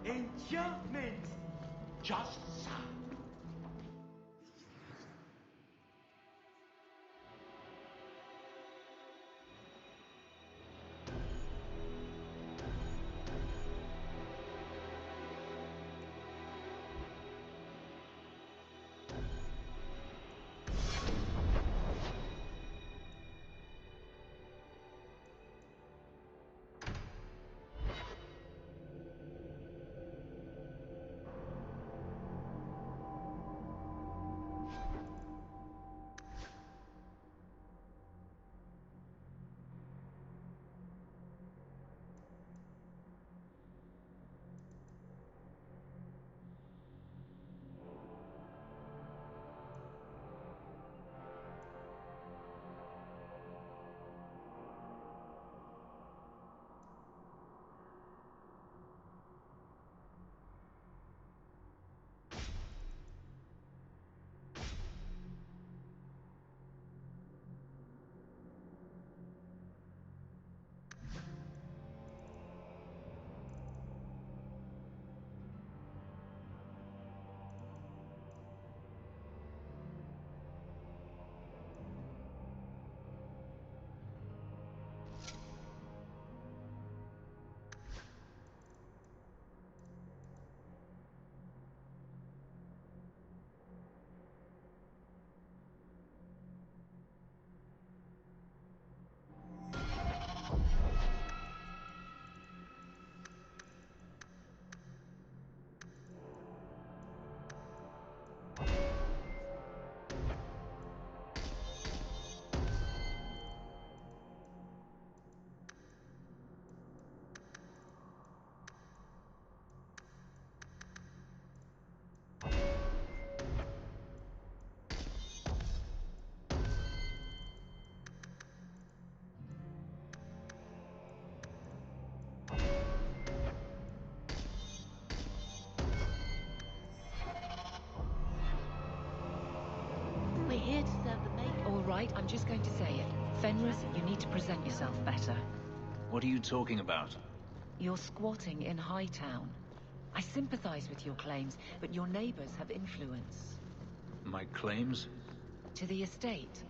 Enchantment! Just so. We're here to serve the maid. All right, I'm just going to say it. Fenris, you need to present yourself better. What are you talking about? You're squatting in Hightown. I sympathize with your claims, but your neighbors have influence. My claims? To the estate.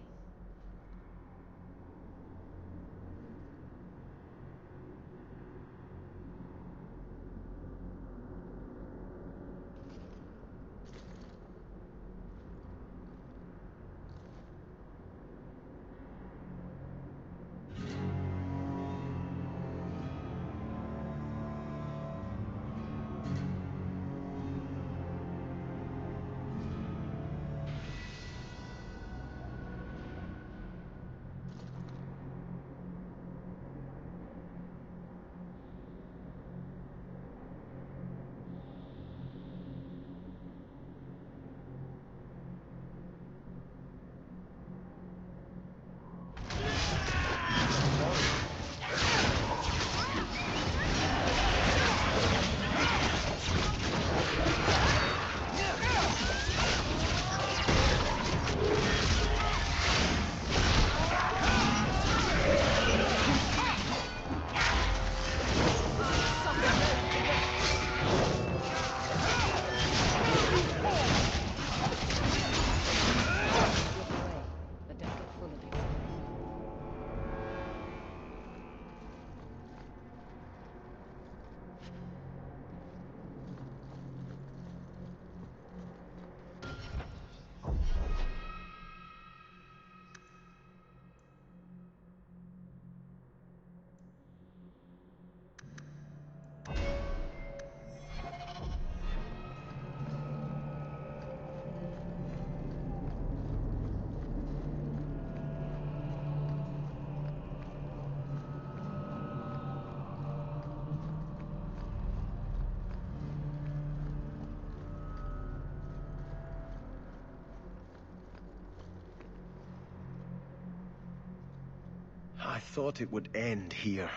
I thought it would end here.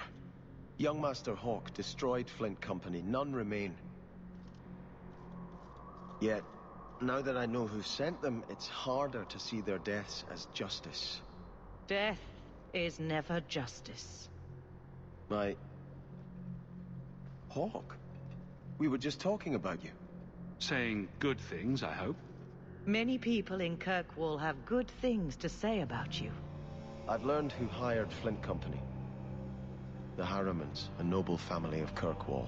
Young Master Hawk destroyed Flint Company. None remain. Yet, now that I know who sent them, it's harder to see their deaths as justice. Death is never justice. Hawk? We were just talking about you. Saying good things, I hope. Many people in Kirkwall have good things to say about you. I've learned who hired Flint Company. The Harrimans, a noble family of Kirkwall.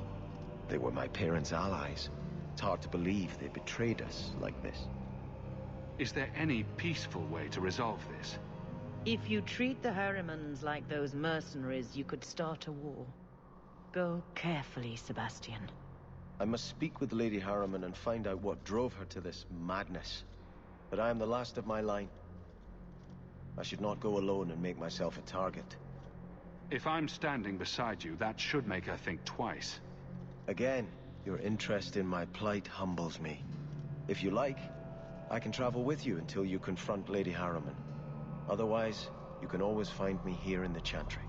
They were my parents' allies. It's hard to believe they betrayed us like this. Is there any peaceful way to resolve this? If you treat the Harrimans like those mercenaries, you could start a war. Go carefully, Sebastian. I must speak with Lady Harriman and find out what drove her to this madness. But I am the last of my line. I should not go alone and make myself a target. If I'm standing beside you, that should make her think twice. Again, your interest in my plight humbles me. If you like, I can travel with you until you confront Lady Harriman. Otherwise, you can always find me here in the Chantry.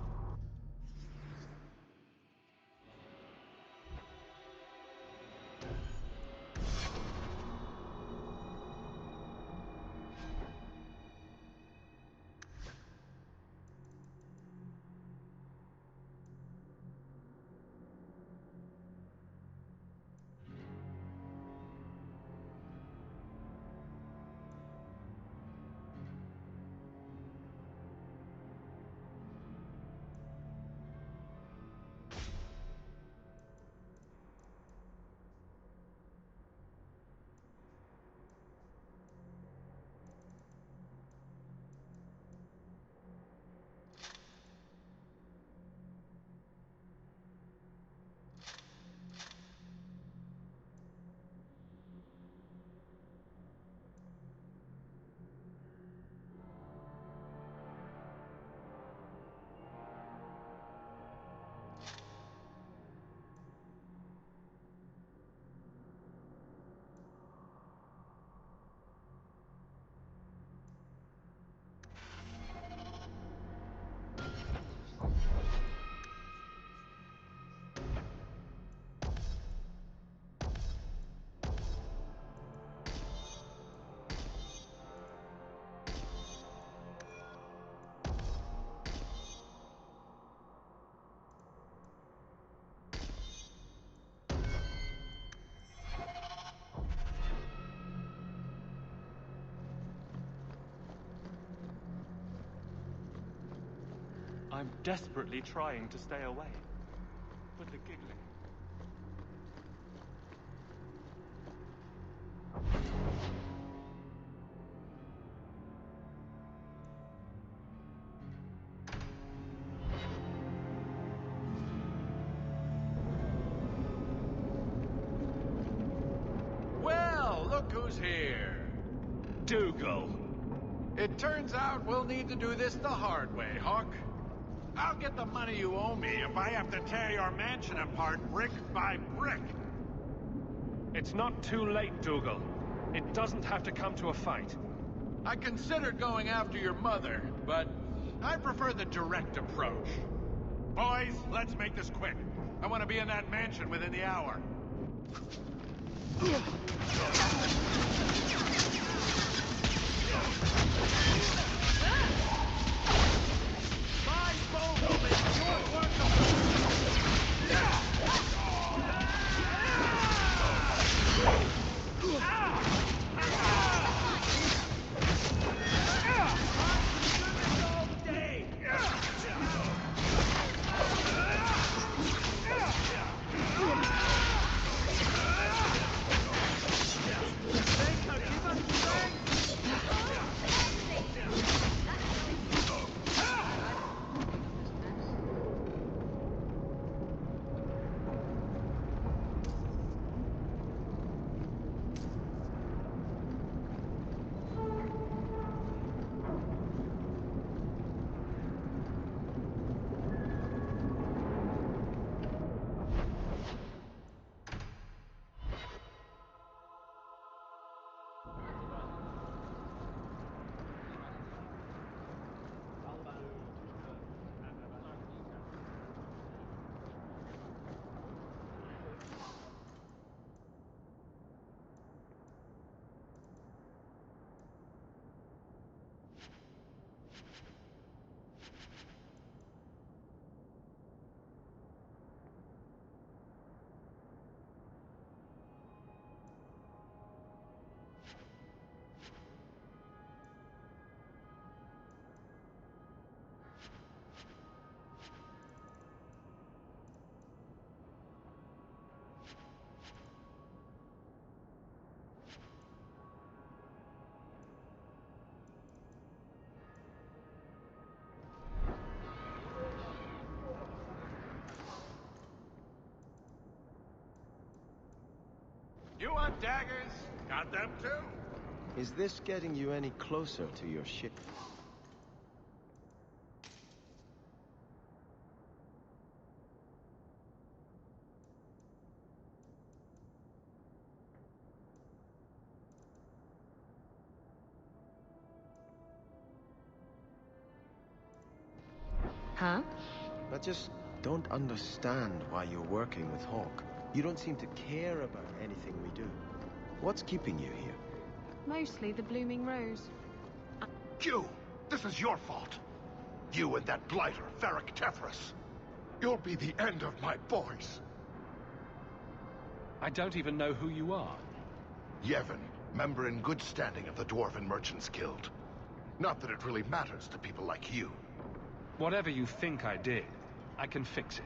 I'm desperately trying to stay away. But the giggling... Well, look who's here. Dougal. It turns out we'll need to do this the hard way, Hawk. I'll get the money you owe me if I have to tear your mansion apart brick by brick. It's not too late, Dougal. It doesn't have to come to a fight. I considered going after your mother, but I prefer the direct approach. Boys, let's make this quick. I want to be in that mansion within the hour. You want daggers? Got them too. Is this getting you any closer to your ship? Huh? I just don't understand why you're working with Hawk. You don't seem to care about anything we do. What's keeping you here? Mostly the blooming rose. You! This is your fault. You and that blighter, Varric Tethras. You'll be the end of my boys. I don't even know who you are. Yevon, member in good standing of the Dwarven Merchants Guild. Not that it really matters to people like you. Whatever you think I did, I can fix it.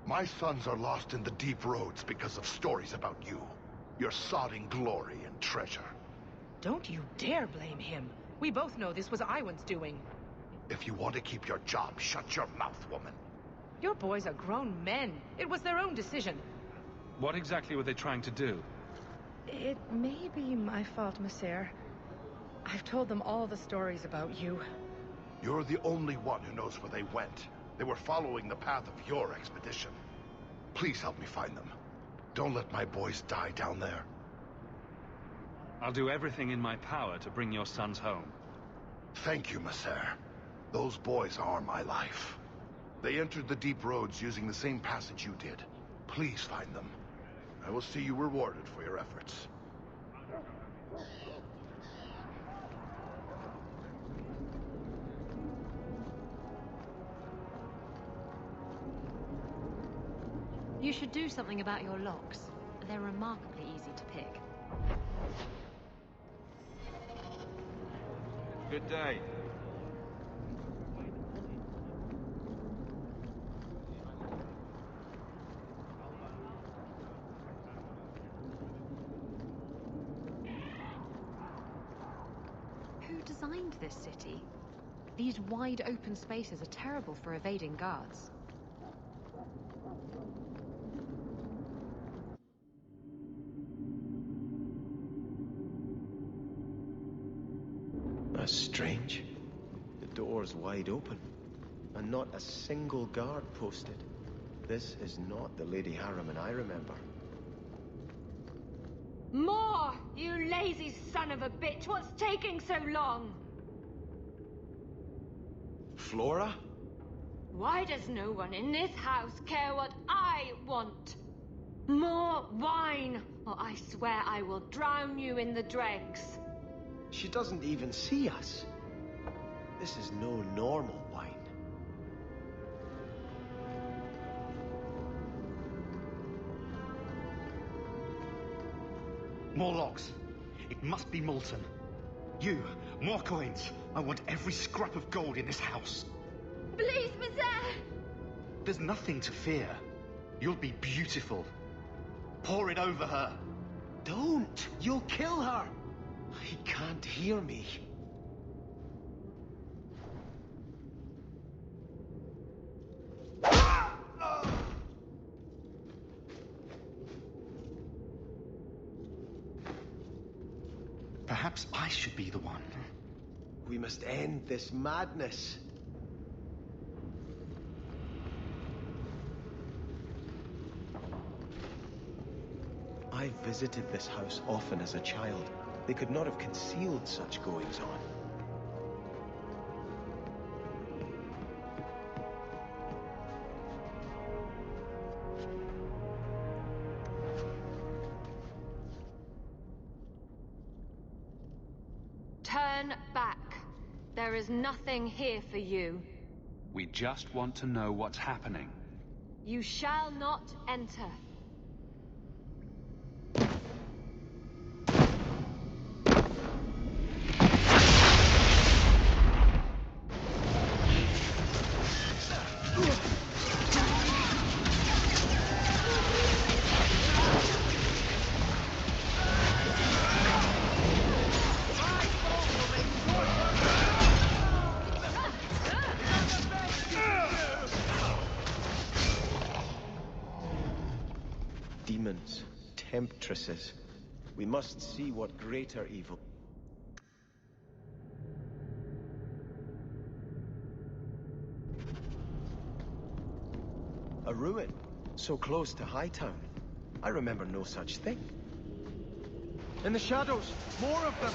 My sons are lost in the deep roads because of stories about you. Your sodding glory and treasure. Don't you dare blame him. We both know this was Iwan's doing. If you want to keep your job, shut your mouth, woman. Your boys are grown men. It was their own decision. What exactly were they trying to do? It may be my fault, Monsieur. I've told them all the stories about you. You're the only one who knows where they went. They were following the path of your expedition. Please help me find them. Don't let my boys die down there. I'll do everything in my power to bring your sons home. Thank you, Messer. Those boys are my life. They entered the deep roads using the same passage you did. Please find them. I will see you rewarded for your efforts. You should do something about your locks. They're remarkably easy to pick. Good day. Who designed this city? These wide open spaces are terrible for evading guards. That's strange. The door's wide open, and not a single guard posted. This is not the Lady Harriman I remember. More! You lazy son of a bitch! What's taking so long? Flora? Why does no one in this house care what I want? More wine, or I swear I will drown you in the dregs. She doesn't even see us. This is no normal wine. More logs. It must be molten. You, more coins. I want every scrap of gold in this house. Please, Monsieur! There's nothing to fear. You'll be beautiful. Pour it over her. Don't! You'll kill her! He can't hear me. Perhaps I should be the one. We must end this madness. I visited this house often as a child. They could not have concealed such goings-on. Turn back. There is nothing here for you. We just want to know what's happening. You shall not enter. Demons, temptresses, We must see what greater evil... A ruin, so close to Hightown. I remember no such thing. In the shadows, more of them!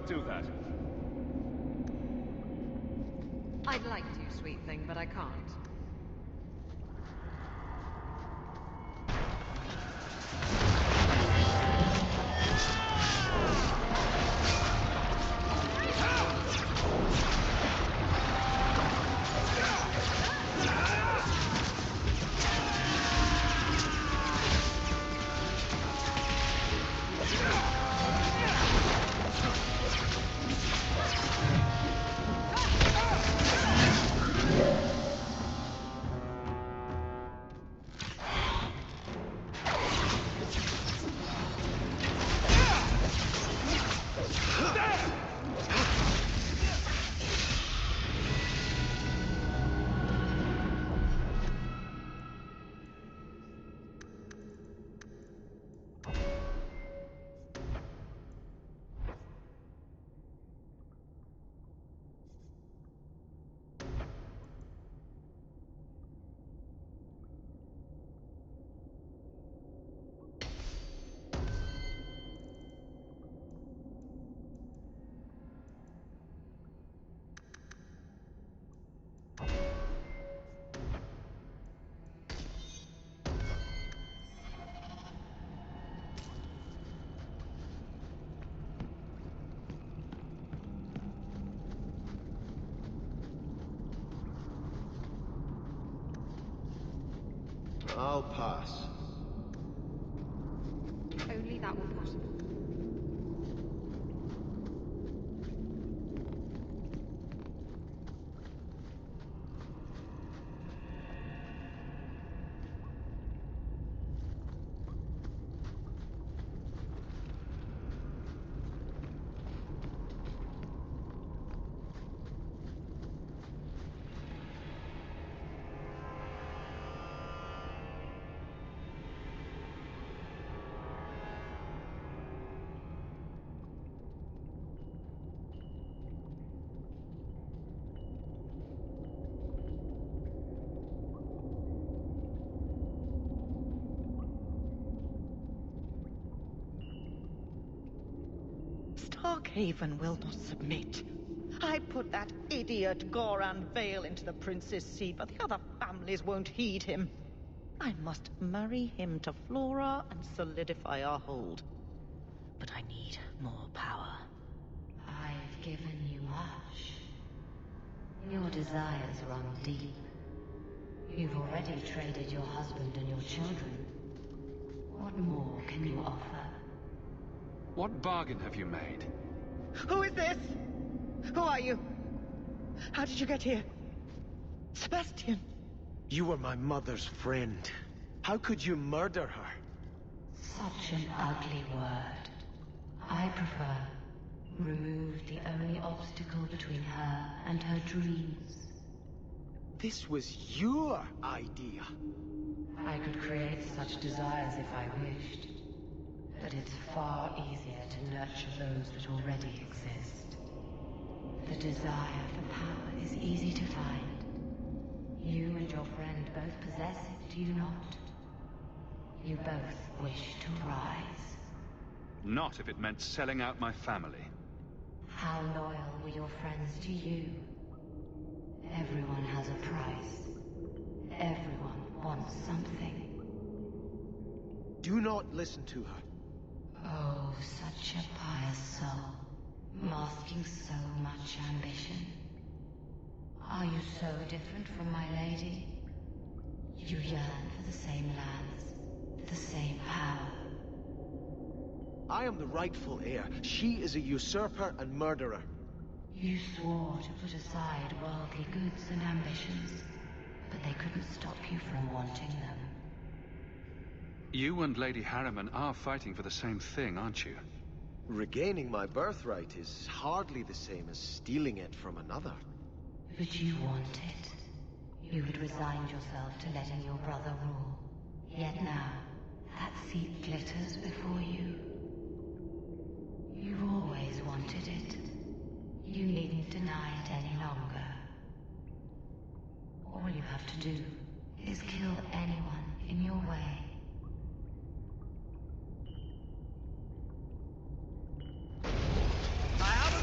can't do that. I'd like to, sweet thing, but I can't. I'll pass. Only that were possible. Starkhaven will not submit. I put that idiot Goran Vale into the Prince's Sea, but the other families won't heed him. I must marry him to Flora and solidify our hold. But I need more power. I've given you much. Your desires run deep. You've already traded your husband and your children. What more can you offer? What bargain have you made? Who is this? Who are you? How did you get here? Sebastian! You were my mother's friend. How could you murder her? Such an ugly word. I prefer remove the only obstacle between her and her dreams. This was your idea. I could create such desires if I wished. But it's far easier to nurture those that already exist. The desire for power is easy to find. You and your friend both possess it, do you not? You both wish to rise. Not if it meant selling out my family. How loyal were your friends to you? Everyone has a price. Everyone wants something. Do not listen to her. Oh, such a pious soul, masking so much ambition. Are you so different from my lady? You yearn for the same lands, the same power. I am the rightful heir. She is a usurper and murderer. You swore to put aside worldly goods and ambitions, but they couldn't stop you from wanting them. You and Lady Harriman are fighting for the same thing, aren't you? Regaining my birthright is hardly the same as stealing it from another. But you want it. You had resigned yourself to letting your brother rule. Yet now, that seat glitters before you. You've always wanted it. You needn't deny it any longer. All you have to do is kill anyone in your way. I have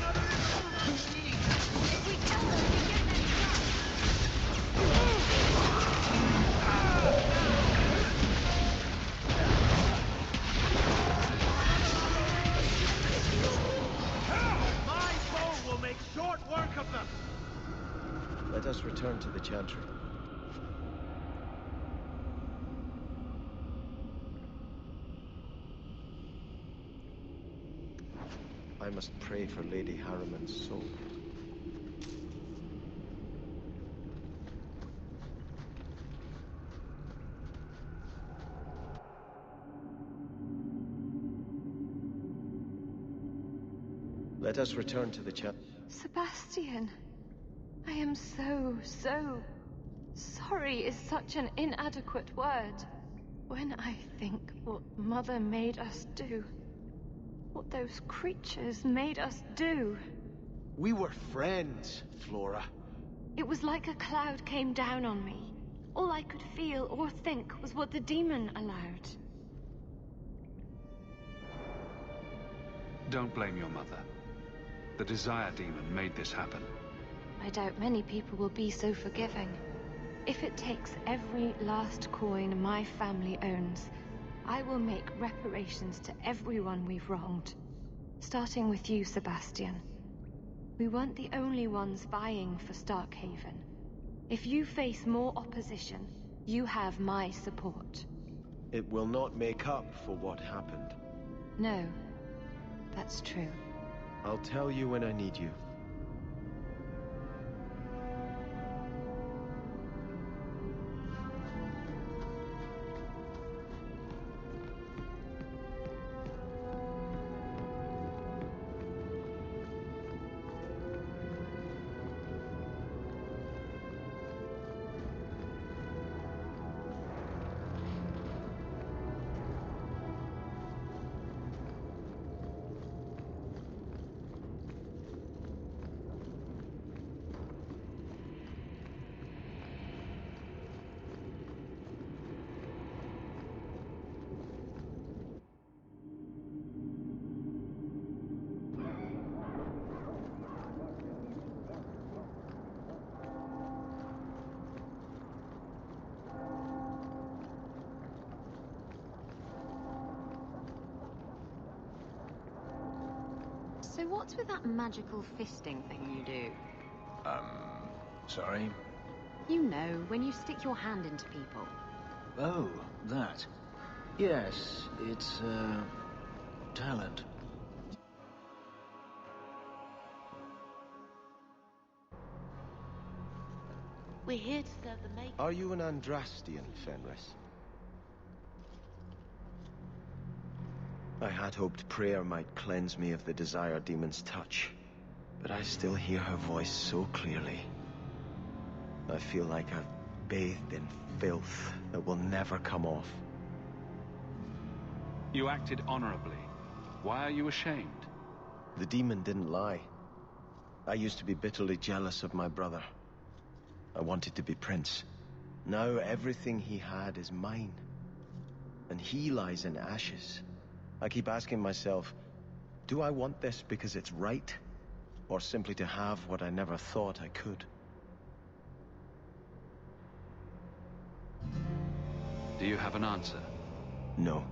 back of them! Let us return to the Chantry. I must pray for Lady Harriman's soul. Let us return to the Sebastian, I am so sorry is such an inadequate word. When I think what Mother made us do, what those creatures made us do. We were friends, Flora. It was like a cloud came down on me. All I could feel or think was what the demon allowed. Don't blame your mother. The Desire Demon made this happen. I doubt many people will be so forgiving. If it takes every last coin my family owns, I will make reparations to everyone we've wronged. Starting with you, Sebastian. We weren't the only ones vying for Starkhaven. If you face more opposition, you have my support. It will not make up for what happened. No, that's true. I'll tell you when I need you. So what's with that magical fisting thing you do? Sorry? You know, when you stick your hand into people. Oh, that. Yes, it's, talent. We're here to serve the maker. Are you an Andrastian, Fenris? I had hoped prayer might cleanse me of the Desire Demon's touch, but I still hear her voice so clearly. I feel like I've bathed in filth that will never come off. You acted honorably. Why are you ashamed? The demon didn't lie. I used to be bitterly jealous of my brother. I wanted to be prince. Now everything he had is mine, and he lies in ashes. I keep asking myself, do I want this because it's right, or simply to have what I never thought I could? Do you have an answer? No.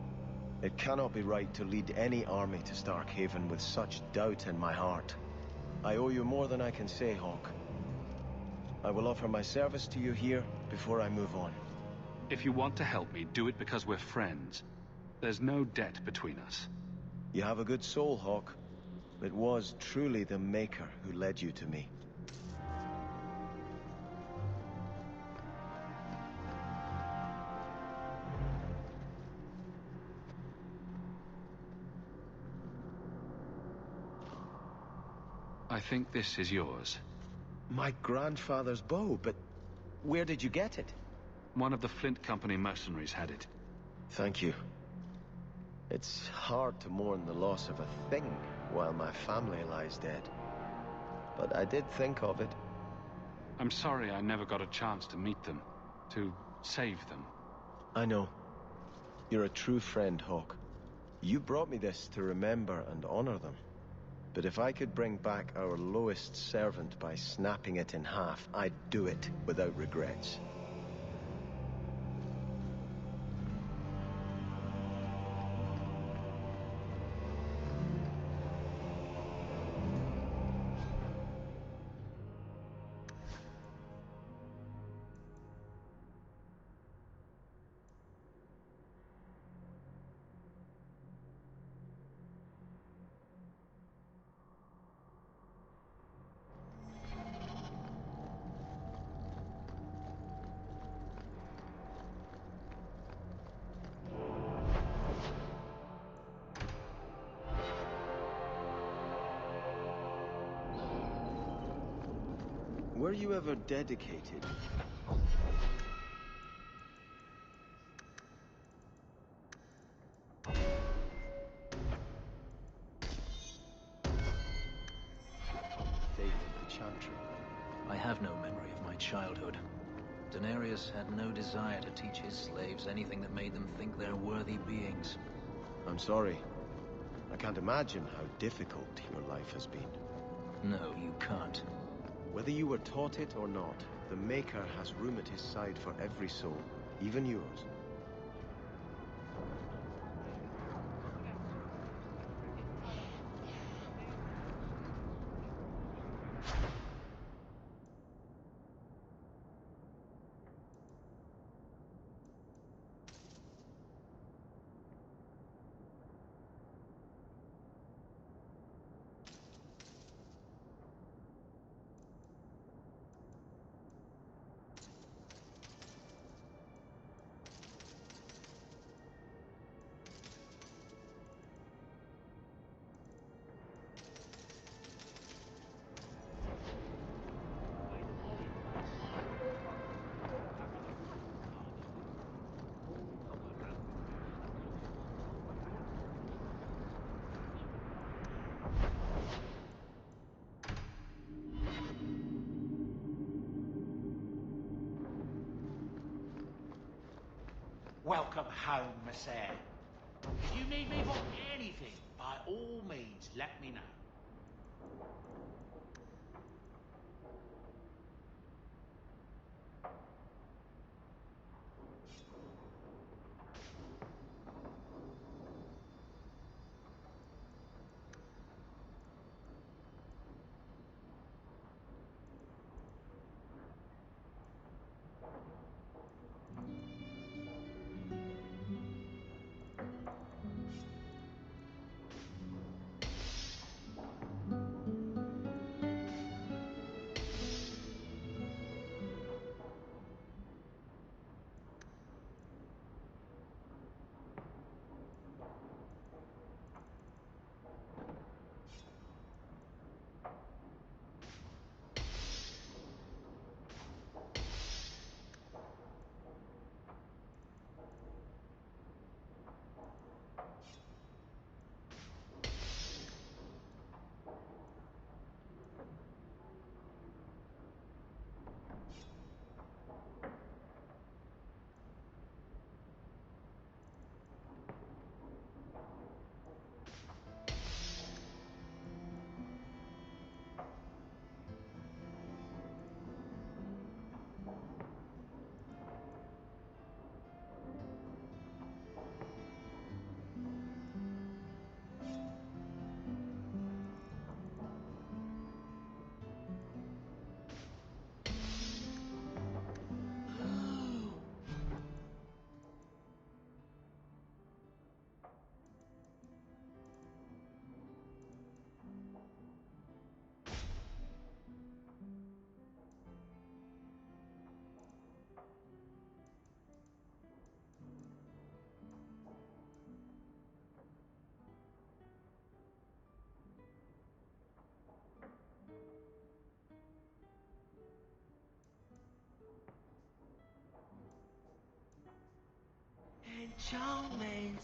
It cannot be right to lead any army to Starkhaven with such doubt in my heart. I owe you more than I can say, Hawk. I will offer my service to you here before I move on. If you want to help me, do it because we're friends. There's no debt between us. You have a good soul, Hawk. It was truly the Maker who led you to me. I think this is yours. My grandfather's bow, but where did you get it? One of the Flint Company mercenaries had it. Thank you. It's hard to mourn the loss of a thing while my family lies dead. But I did think of it. I'm sorry I never got a chance to meet them, to save them. I know. You're a true friend, Hawk. You brought me this to remember and honor them. But if I could bring back our lowest servant by snapping it in half, I'd do it without regrets. Were you ever dedicated? Faith of the Chantry. I have no memory of my childhood. Denarius had no desire to teach his slaves anything that made them think they're worthy beings. I'm sorry. I can't imagine how difficult your life has been. No, you can't. Whether you were taught it or not, the Maker has room at his side for every soul, even yours. Welcome home, Miss Eyre. If you need me for anything, by all means, let me know. Enchantment.